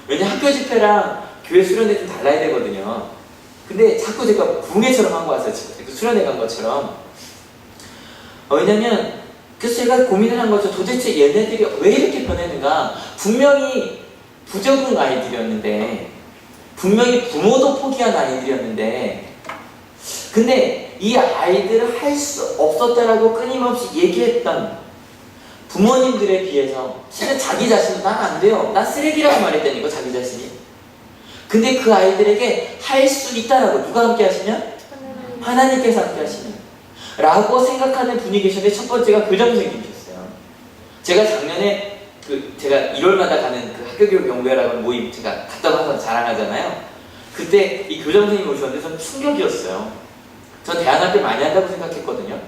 왜냐면 학교 집회랑 교회 수련회 좀 달라야 되거든요. 근데 자꾸 제가 부흥회처럼 한 거 같아요. 지금 수련회 간 것처럼. 왜냐면 그래서 제가 고민을 한 거죠. 도대체 얘네들이 왜 이렇게 변했는가. 분명히 부적응 아이들이었는데, 분명히 부모도 포기한 아이들이었는데, 근데 이 아이들을 할 수 없었다라고 끊임없이 얘기했던 부모님들에 비해서 실은 자기 자신은 난 안 돼요. 난 쓰레기라고 말했다니까 자기 자신이. 근데 그 아이들에게 할 수 있다라고 누가 함께 하시면? 하나님께서 함께 하시면 라고 생각하는 분이 계셨는데 첫 번째가 교장선생님이셨어요. 제가 작년에 제가 1월마다 가는 그 학교교육연구회라는 모임 제가 갔다 와서 자랑하잖아요. 그때 이 교장선생님이 오셨는데 전 충격이었어요. 전 대안학교 많이 한다고 생각했거든요.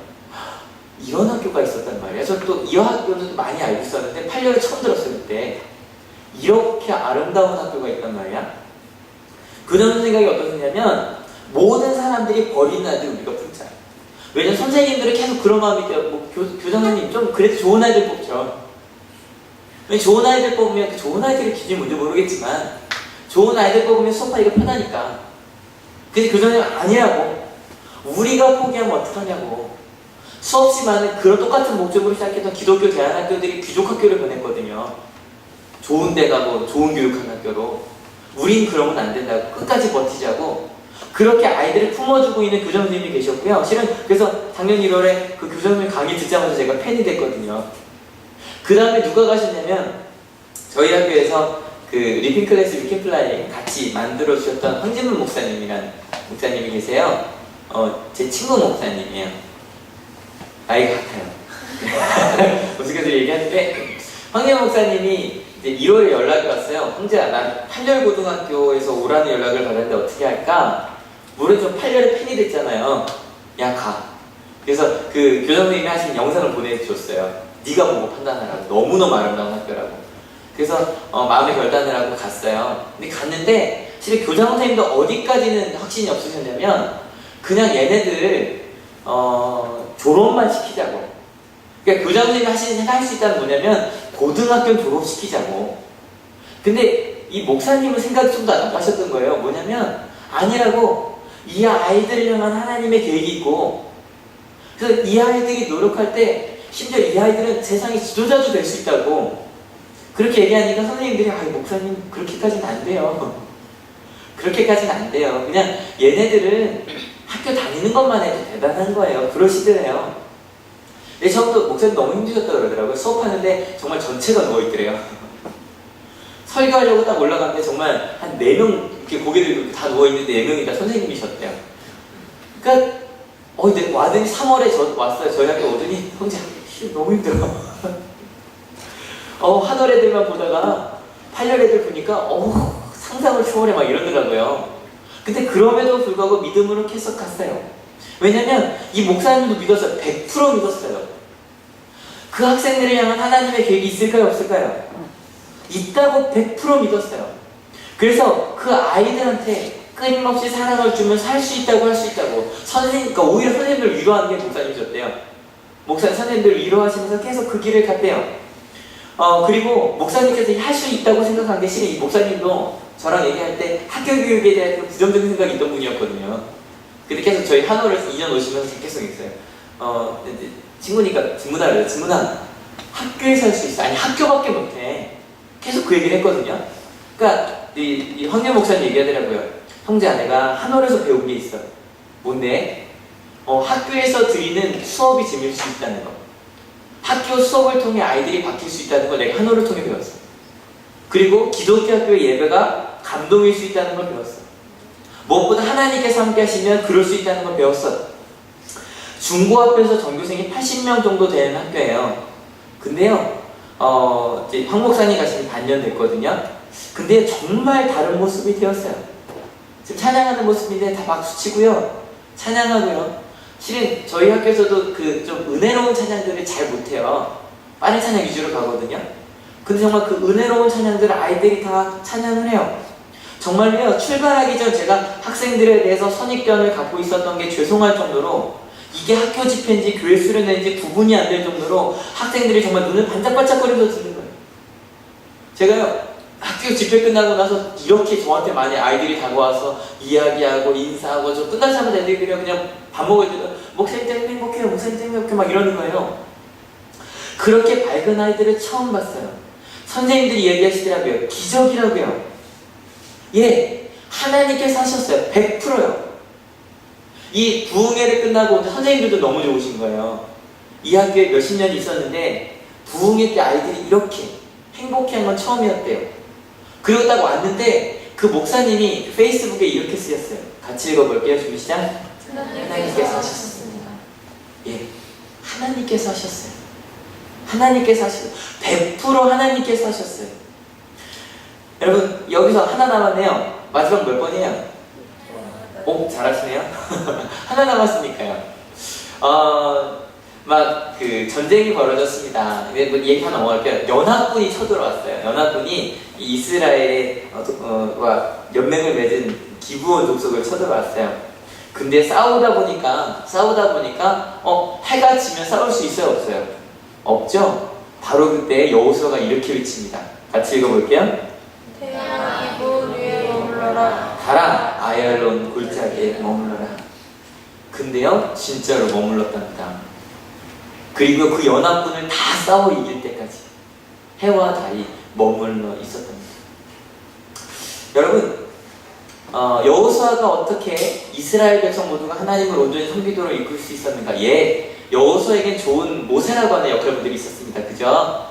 이런 학교가 있었단 말이에요. 전 또 이 학교는 많이 알고 있었는데 8년에 처음 들었어요. 그때 이렇게 아름다운 학교가 있단 말이야. 그런 생각이 어떠셨냐면 모든 사람들이 버리는 아이들 우리가 품자. 왜냐면 선생님들은 계속 그런 마음이 있대요. 교장선생님 좀 그래도 좋은 아이들 뽑죠. 좋은 아이들 뽑으면 그 좋은 아이들의 기준이 뭔지 모르겠지만 좋은 아이들 뽑으면 수업하기가 편하니까. 근데 교장선생님 아니라고. 우리가 포기하면 어떡하냐고. 수없이 많은 그런 똑같은 목적으로 시작했던 기독교 대안학교들이 귀족학교를 변했거든요. 좋은 데 가고 좋은 교육하는 학교로. 우린 그러면 안 된다고. 끝까지 버티자고. 그렇게 아이들을 품어주고 있는 교장선생님이 계셨고요. 실은 그래서 작년 1월에 그 교장선생님 강의 듣자마자 제가 팬이 됐거든요. 그 다음에 누가 가셨냐면 저희 학교에서 그 리빙 클래스 위켄플라이 같이 만들어 주셨던 황진문 목사님이란 목사님이 계세요. 제 친구 목사님이에요. 나이가 같아요. 무식해서 얘기하는데 황진문 목사님이 이제 1월에 연락이 왔어요. 형제야, 나 8열 고등학교에서 오라는 연락을 받았는데 어떻게 할까? 물론 좀 8열에 팬이 됐잖아요. 야, 가. 그래서 그 교장 선생님이 하신 영상을 보내줬어요. 네가 보고 판단하라고. 너무너무 아름다운 학교라고. 그래서 마음의 결단을 하고 갔어요. 근데 갔는데 실제 교장 선생님도 어디까지는 확신이 없으셨냐면 그냥 얘네들 졸업만 시키자고. 그러니까 교장 선생님이 할 수 있다는 뭐냐면 고등학교 졸업시키자고. 근데 이 목사님은 생각이 좀 더 나빠셨던 거예요. 뭐냐면 아니라고. 이 아이들을 향한 하나님의 계획이 있고, 그래서 이 아이들이 노력할 때 심지어 이 아이들은 세상의 지도자도 될 수 있다고. 그렇게 얘기하니까 선생님들이 목사님 그렇게까지는 안 돼요. 그렇게까지는 안 돼요. 그냥 얘네들은 학교 다니는 것만 해도 대단한 거예요. 그러시더래요. 근데 처음부터 목사님 너무 힘드셨다 그러더라고요. 수업하는데 정말 전체가 누워있더래요. 설교하려고 딱 올라갔는데 정말 한 4명 이렇게 고개 들고 다 누워있는데 4명이 다 선생님이셨대요. 그러니까 이제 와더니 3월에 왔어요. 저희 학교 오더니 형제 너무 힘들어. 한월 애들만 보다가 8월 애들 보니까 상상을 초월해 막 이러더라고요. 근데 그럼에도 불구하고 믿음으로 계속 갔어요. 왜냐면 이 목사님도 믿었어요. 100% 믿었어요. 그 학생들을 향한 하나님의 계획이 있을까요? 없을까요? 있다고 100% 믿었어요. 그래서 그 아이들한테 끊임없이 사랑을 주면서 할 수 있다고 할 수 있다고. 그러니까 오히려 선생님들 위로하는 게 목사님이셨대요. 선생님들 위로하시면서 계속 그 길을 갔대요. 그리고 목사님께서 할 수 있다고 생각한 게 실은 이 목사님도 저랑 얘기할 때 학교 교육에 대한 부정적인 생각이 있던 분이었거든요. 근데 계속 저희 한올에서 2년 오시면서 계속 있어요. 친구니까 진문아 그래요. 진문아, 학교에서 할 수 있어. 아니 학교밖에 못해. 계속 그 얘기를 했거든요. 그러니까 이 황년 목사님 얘기하더라고요. 형제야, 내가 한올에서 배운 게 있어. 뭔데? 학교에서 드리는 수업이 재미일 수 있다는 거. 학교 수업을 통해 아이들이 바뀔 수 있다는 걸 내가 한올을 통해 배웠어. 그리고 기독교 학교의 예배가 감동일 수 있다는 걸 배웠어. 무엇보다 하나님께서 함께 하시면 그럴 수 있다는 걸 배웠어. 중고학교에서 전교생이 80명 정도 되는 학교예요. 근데요, 이제 황 목사님 가신 지 반년 됐거든요. 근데 정말 다른 모습이 되었어요. 지금 찬양하는 모습인데 다 박수치고요. 찬양하고요. 실은 저희 학교에서도 그 좀 은혜로운 찬양들을 잘 못해요. 빠른 찬양 위주로 가거든요. 근데 정말 그 은혜로운 찬양들을 아이들이 다 찬양을 해요. 정말로요, 출발하기 전 제가 학생들에 대해서 선입견을 갖고 있었던 게 죄송할 정도로 이게 학교 집회인지 교회 수련회인지 구분이 안 될 정도로 학생들이 정말 눈을 반짝반짝거리면서 듣는 거예요. 제가요, 학교 집회 끝나고 나서 이렇게 저한테 많이 아이들이 다가와서 이야기하고 인사하고 저 끝나자마자 애들이 그냥 밥 먹을 때도 목사님 때문에 행복해요, 목사님 때문에 행복해요 막 이러는 거예요. 그렇게 밝은 아이들을 처음 봤어요. 선생님들이 얘기하시더라고요. 기적이라고요. 예, 하나님께서 하셨어요. 100%요. 이 부흥회를 끝나고 선생님들도 너무 좋으신 거예요. 이 학교에 몇십 년 있었는데 부흥회 때 아이들이 이렇게 행복해한 건 처음이었대요. 그리고 딱 왔는데 그 목사님이 페이스북에 이렇게 쓰였어요. 같이 읽어볼게요. 준비 시작. 하나님께서 하셨습니다. 예, 하나님께서 하셨어요. 하나님께서 하셨어요. 100% 하나님께서 하셨어요. 여러분, 여기서 하나 남았네요. 마지막 몇 번이에요? 오, 잘하시네요. 하나 남았으니까요. 막 그 전쟁이 벌어졌습니다. 근데 뭐 얘기 하나 넘어갈게요. 연합군이 쳐들어왔어요. 연합군이 이 이스라엘과 연맹을 맺은 기브온 족속을 쳐들어왔어요. 근데 싸우다 보니까 해가 지면 싸울 수 있어요, 없어요? 없죠? 바로 그때 여호수아가 이렇게 외칩니다. 같이 읽어볼게요. 태양 기분 위에 머물러라. 가라, 아얄론 골짜기에 머물러라. 근데요, 진짜로 머물렀답니다. 그리고 그 연합군을 다 싸워 이길 때까지 해와 달이 머물러 있었답니다. 여러분, 여호수아가 어떻게 이스라엘 백성 모두가 하나님을 온전히 섬기도록 이끌 수 있었는가? 예, 여호수아에겐 좋은 모세라고 하는 역할분들이 있었습니다. 그죠?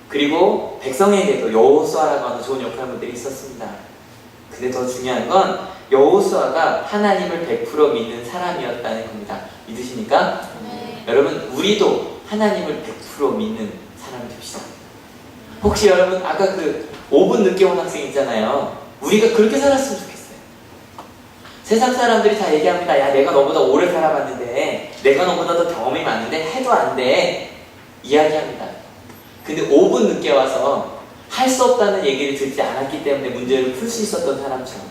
그리고 백성에게도 여호수아라고 하는 좋은 역할들이 있었습니다. 근데 더 중요한 건 여호수아가 하나님을 100% 믿는 사람이었다는 겁니다. 믿으십니까? 네. 여러분, 우리도 하나님을 100% 믿는 사람이 됩시다. 혹시 여러분 아까 그 5분 늦게 온 학생 있잖아요. 우리가 그렇게 살았으면 좋겠어요. 세상 사람들이 다 얘기합니다. 야, 내가 너보다 오래 살아봤는데, 내가 너보다 더 경험이 많은데 해도 안 돼. 이야기합니다. 근데 5분 늦게 와서 할 수 없다는 얘기를 듣지 않았기 때문에 문제를 풀 수 있었던 사람처럼,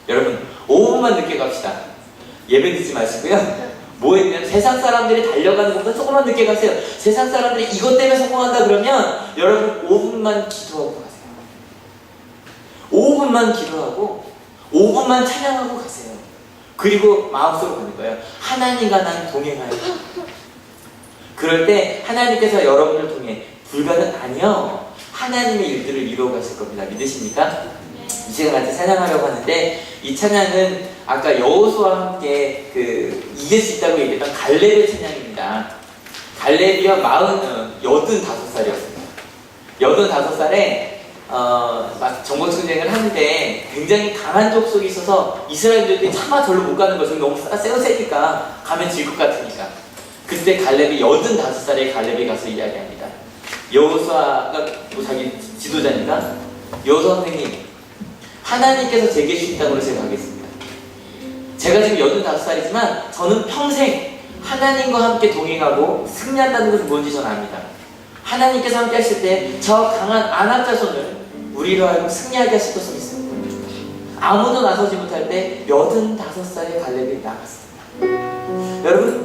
여러분 5분만 늦게 갑시다. 예배 듣지 마시고요. 뭐 했냐면 세상 사람들이 달려가는 것보다 조금만 늦게 가세요. 세상 사람들이 이것 때문에 성공한다 그러면 여러분 5분만 기도하고 가세요. 5분만 기도하고 5분만 찬양하고 가세요. 그리고 마음속으로 가는 거예요. 하나님과 난 동행하여. 그럴 때 하나님께서 여러분을 통해 불가능 아니요, 하나님의 일들을 이루어 가실 겁니다. 믿으십니까? 이 시간 같이 찬양하려고 하는데, 이 찬양은 아까 여호수아와 함께 이길 수 있다고 얘기했던 갈렙의 찬양입니다. 갈렙이 85살이었습니다. 85살에 막 정복전쟁을 하는데 굉장히 강한 족속이 있어서 이스라엘들이 차마 절로 못 가는 거죠. 너무 세니까 가면 질 것 같으니까. 그때 갈렙이 85살에 갈렙이 가서 이야기합니다. 여호수아가 뭐 자기 지도자니까, 여호수아 선생님, 하나님께서 제게 주신 땅으로 제가 가겠습니다. 제가 지금 85살이지만 저는 평생 하나님과 함께 동행하고 승리한다는 것이 뭔지 저는 압니다. 하나님께서 함께 하실 때 저 강한 아낙 자손을 우리로 하여금 승리하게 하실 것을 믿습니다. 아무도 나서지 못할 때 85살의 갈렙이 나갔습니다.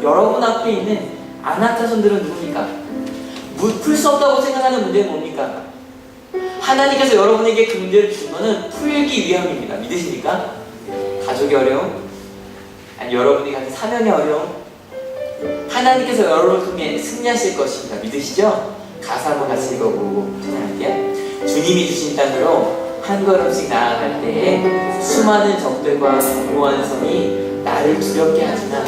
여러분 앞에 있는 아낙 자손들은 누굽니까? 풀 수 없다고 생각하는 문제는 뭡니까? 하나님께서 여러분에게 그 문제를 준 것은 풀기 위함입니다. 믿으십니까? 가족이 어려움? 아니, 여러분이 가진 사명의 어려움? 하나님께서 여러분을 통해 승리하실 것입니다. 믿으시죠? 가사 한번 같이 읽어보고 찬양할게요. 주님이 주신 땅으로 한 걸음씩 나아갈 때에 수많은 적들과 공고한 성이 나를 두렵게 하지만,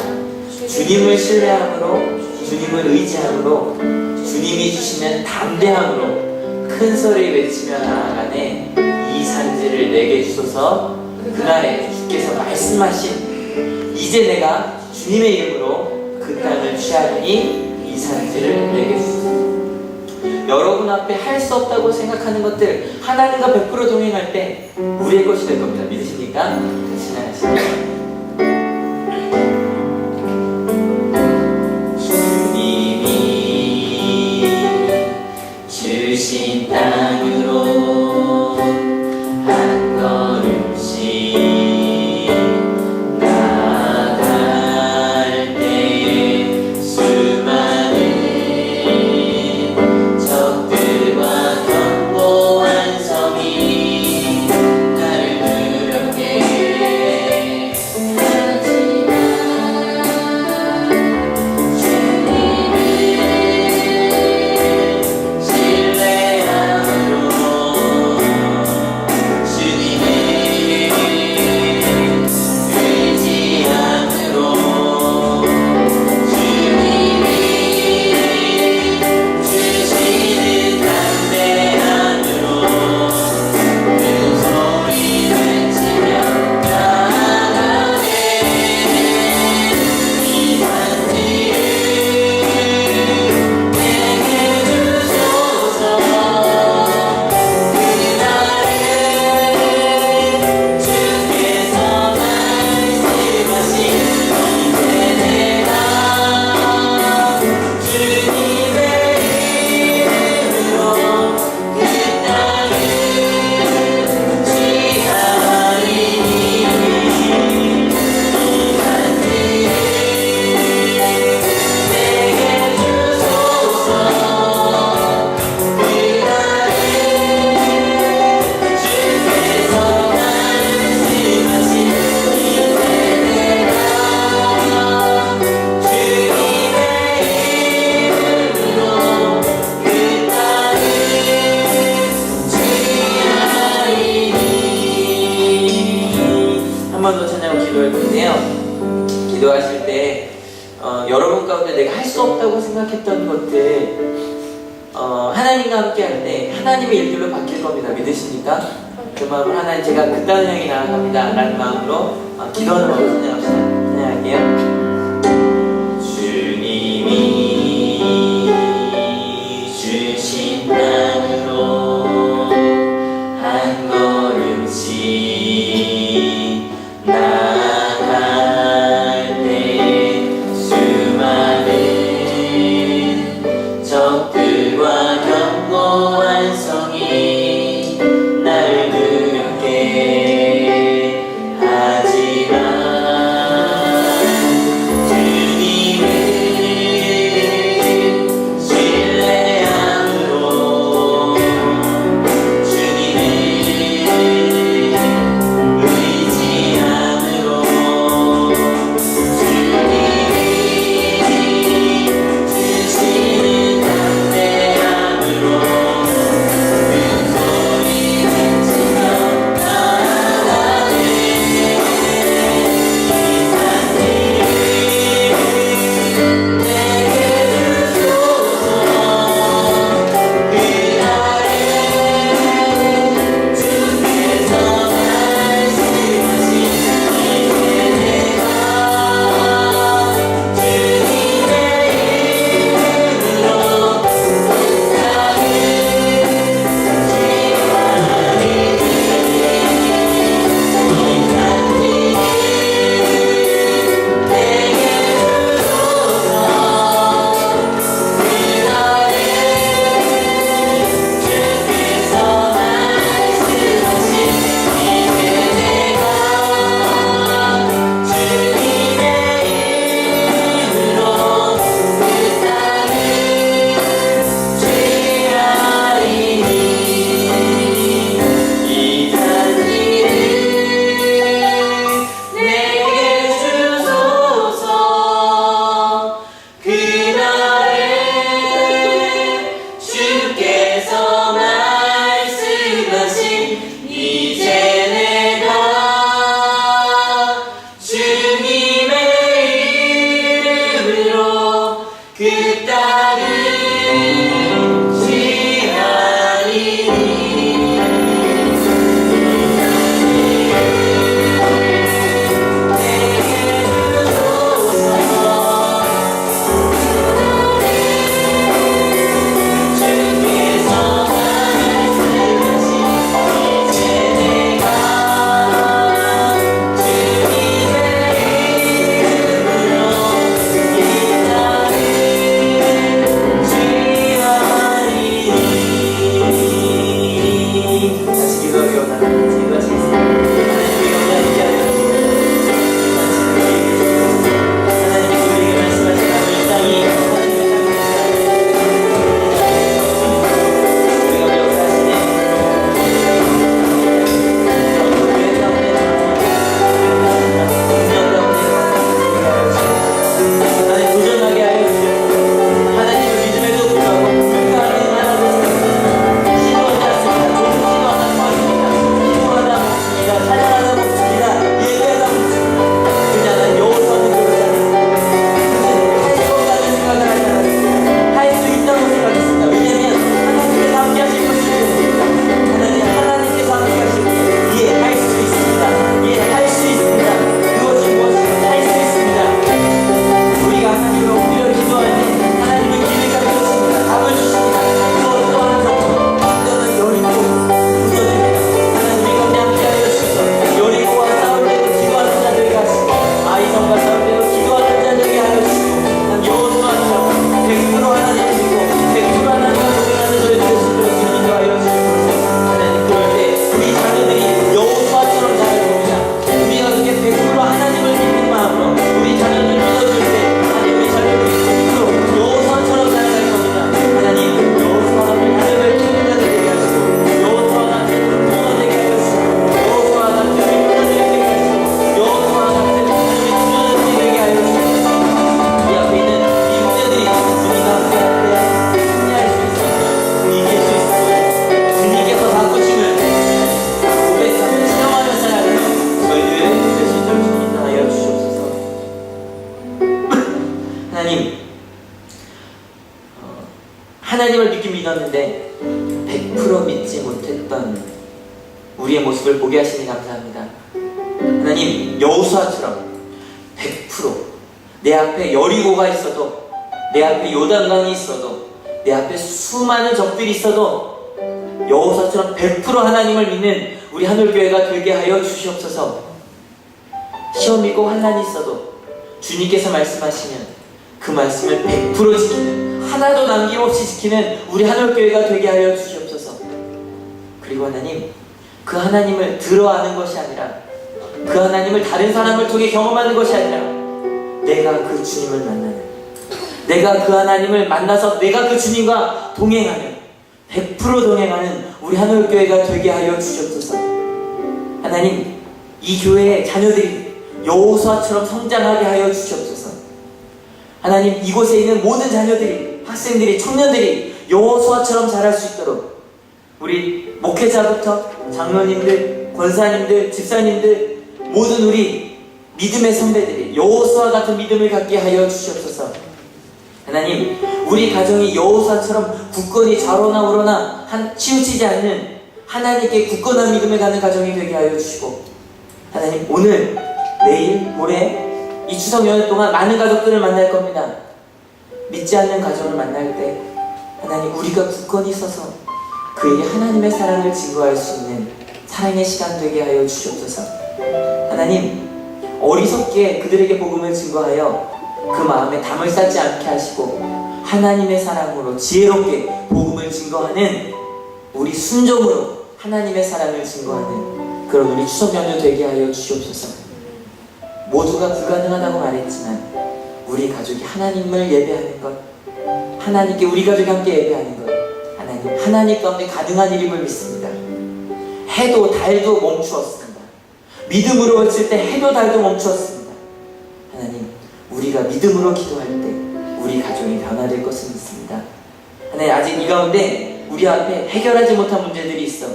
주님을 신뢰함으로, 주님을 의지함으로, 주님이 주시는 담대함으로 큰 소리 외치며 나아가네. 이 산지를 내게 주소서. 그날에 주께서 말씀하신, 이제 내가 주님의 이름으로 그 땅을 취하리니 이 산지를 내게 주소서. 여러분 앞에 할 수 없다고 생각하는 것들, 하나님과 100% 동행할 때 우리의 것이 될 겁니다. 믿으십니까? 신앙하시죠. 주신 땅으로 한 걸음씩 나아갈 때에 수많은 적들과 견고한 성이 나를 두렵게 하지만, 기도하실 때 여러분 가운데 내가 할 수 없다고 생각했던 것들, 하나님과 함께할 때 하나님의 일들로 바뀔 겁니다. 믿으십니까? 그 마음으로 하나님 제가 그 땅을 향해 나아갑니다 라는 마음으로 기도하는 마음으로 찬양합시다. 찬양할게요. 주님이 주신 땅으로 한 걸음씩 나아갈 때 수많은 적들과 견고한 성이 날 두렵게 하지만 주님을 신뢰함으로 주님을 의지함으로 주님이 주시는 담대함으로 큰 소리 외치며 나아가는 이 산들을 내게 주소서. 그날에 주께서 말씀하신 이제 내가 주님의 이름으로 주께서 말씀하신 이제 내가 주님의 이름으로 그 땅을 다시 기도하기 원합니다. 기도하시겠습니다. 하나님의 영광을 위하여 하나님께서 우리에게 말씀하신 하늘 땅이 하나님의 땅입니다. 우리가 역사하시는 교회 가운데 운명 가운데 하나님 도전하게 하여 주시옵소서. 하나님을 믿음에도 불구하고 불가능한 하나도 시도하지 않습니다. 조금 시도하다 말입니다. 시도하다 멈춥니다. 찬양하다 멈춥니다. 예배하다 멈춥니다. 그냥 난 여호수아는 그렇지 않습니다. 할수 없다는 생각을 하지 않았습니다. 할 수 있다고 생각했습니다. 왜냐하면 하나님께서 함께 하실 것이기 때문입니다. 하나님께서 함께 하실 것이기 예, 할 수 있습니다. 예, 할 수 있습니다. 그것이 무엇이든 할 수 있습니다. 우리가 하나님을 엎드려 기도할 때 하나님은 길을 가르쳐주십니다. 답을 주십니다. 또 어떠한 정도, 어떠한 여리고 웃어줍니다. 하나님이 가운데 함께하여 주셔서 여리고와 싸울 때도 기도하는 자들에게 하시고 아이성과 싸울 때도 기도하는 자들에게 하여 주시고 난 여호수아처럼 100% 하나님을 믿고 100% 하나님과 동행하는 저희 되시도록 주님도 하여 주시옵소서. 하나님 그럴 때 우리 자녀들이 여호수아처럼 자랄 겁니다. 우리가 그렇게 100% 하나님을 믿는 마음으로 우리 자녀들 믿어줄 때 하나님 우리 자녀들이 100% 여호수아처럼 자라갈 겁니다. 하나님 여호수아 같은 하늘을 키우는 자들 되게 하시고 여호수아 같은 부모가 되게 하시고 여호수아 같은 민족들이 되게 하시고 여호수아 같은 하나님의 주전들이 되게 하여 주시고 이 앞에 있는 이 형제들이 주님과 함께할 때 승리할 수 있어요. 이길 수 있어요. 주님께서 바꾸심을 고백하며 체험하며 살아가는 저희들의 되신 줄 주님도 하여 주시옵소서. 하나님 하나님을 믿긴 믿었는데 100% 믿지 못했던 우리의 모습을 보게 하시니 감사합니다. 하나님, 여호수아처럼 100%내 앞에 여리고가 있어도, 내 앞에 요단강이 있어도, 내 앞에 수많은 적들이 있어도 여호수아처럼 100% 하나님을 믿는 우리 하늘교회가 되게 하여 주시옵소서. 시험이 있고 환난이 있어도 주님께서 말씀하시면 그 말씀을 100% 지키는, 하나도 남김없이 지키는 우리 하늘교회가 되게 하여 주시옵소서. 그리고 하나님, 그 하나님을 들어아는 것이 아니라, 그 하나님을 다른 사람을 통해 경험하는 것이 아니라, 내가 그 주님을 만나는, 내가 그 하나님을 만나서 내가 그 주님과 동행하는, 100% 동행하는 우리 하늘교회가 되게 하여 주시옵소서. 하나님, 이 교회의 자녀들이 여호수아처럼 성장하게 하여 주시옵소서. 하나님, 이곳에 있는 모든 자녀들이, 학생들이, 청년들이 여호수아처럼 자랄 수 있도록 우리 목회자부터 장로님들, 권사님들, 집사님들, 모든 우리 믿음의 선배들이 여호수아 같은 믿음을 갖게 하여 주시옵소서. 하나님, 우리 가정이 여호수아처럼 굳건히 좌로나 우로나 치우치지 않는 하나님께 굳건한 믿음을 갖는 가정이 되게 하여 주시고, 하나님, 오늘, 내일, 모레 이 추석 연휴 동안 많은 가족들을 만날 겁니다. 믿지 않는 가정을 만날 때 하나님, 우리가 굳건히 서서 그에게 하나님의 사랑을 증거할 수 있는 사랑의 시간 되게 하여 주시옵소서. 하나님, 어리석게 그들에게 복음을 증거하여 그 마음에 담을 쌓지 않게 하시고 하나님의 사랑으로 지혜롭게 복음을 증거하는, 우리 순종으로 하나님의 사랑을 증거하는 그런 우리 추석 연휴 되게 하여 주시옵소서. 모두가 불가능하다고 말했지만 우리 가족이 하나님을 예배하는 것, 하나님께 우리 가족이 함께 예배하는 것, 하나님 가운데 가능한 일임을 믿습니다. 해도 달도 멈추었습니다. 믿음으로 외칠 때 해도 달도 멈추었습니다. 하나님, 우리가 믿음으로 기도할 때 우리 가정이 변화될 것을 믿습니다. 하나님, 아직 이 가운데 우리 앞에 해결하지 못한 문제들이 있어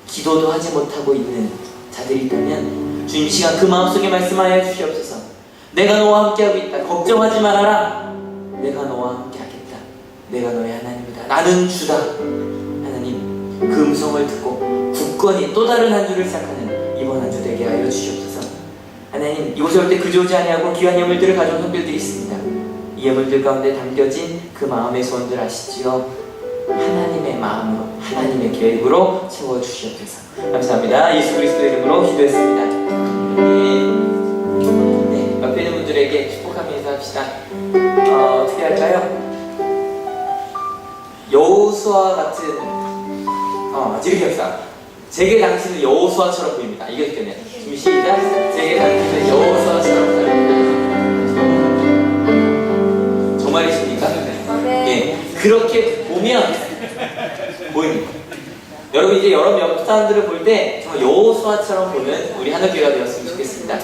기도도 하지 못하고 있는 자들이 있다면 주님, 이 시간 그 마음속에 말씀하여 주시옵소서. 내가 너와 함께하고 있다. 걱정하지 말아라. 내가 너와 함께하겠다. 내가 너의 하나님이다. 나는 주다. 하나님, 그 음성을 듣고 굳건히 또 다른 한 주를 시작하는 이번 한 주 되게 하여 주시옵소서. 하나님, 이곳에 올 때 그저 오지 아니하고 귀한 예물들을 가져온 성들들이 있습니다. 이 예물들 가운데 담겨진 그 마음의 소원들 아시지요? 하나님의 마음으로, 하나님의 계획으로 채워주시옵소서. 감사합니다. 예수 그리스도의 이름으로 기도했습니다. 네, 옆에 있는 분들에게 축복하며 인사합시다. 어떻게 할까요? 여호수아 같은, 이렇게 합시다. 제게 당신은 여호수아처럼 보입니다. 이게 어떻게 준비 시작. 제게 당신은 여호수아처럼 보입니다. 정말이십니까? 네. 그렇게 보면 보입니다. 여러분, 이제 여러 사람들을 볼 때 정말 여호수아처럼 보는 우리 하늘교회가 되었으면 좋겠습니다.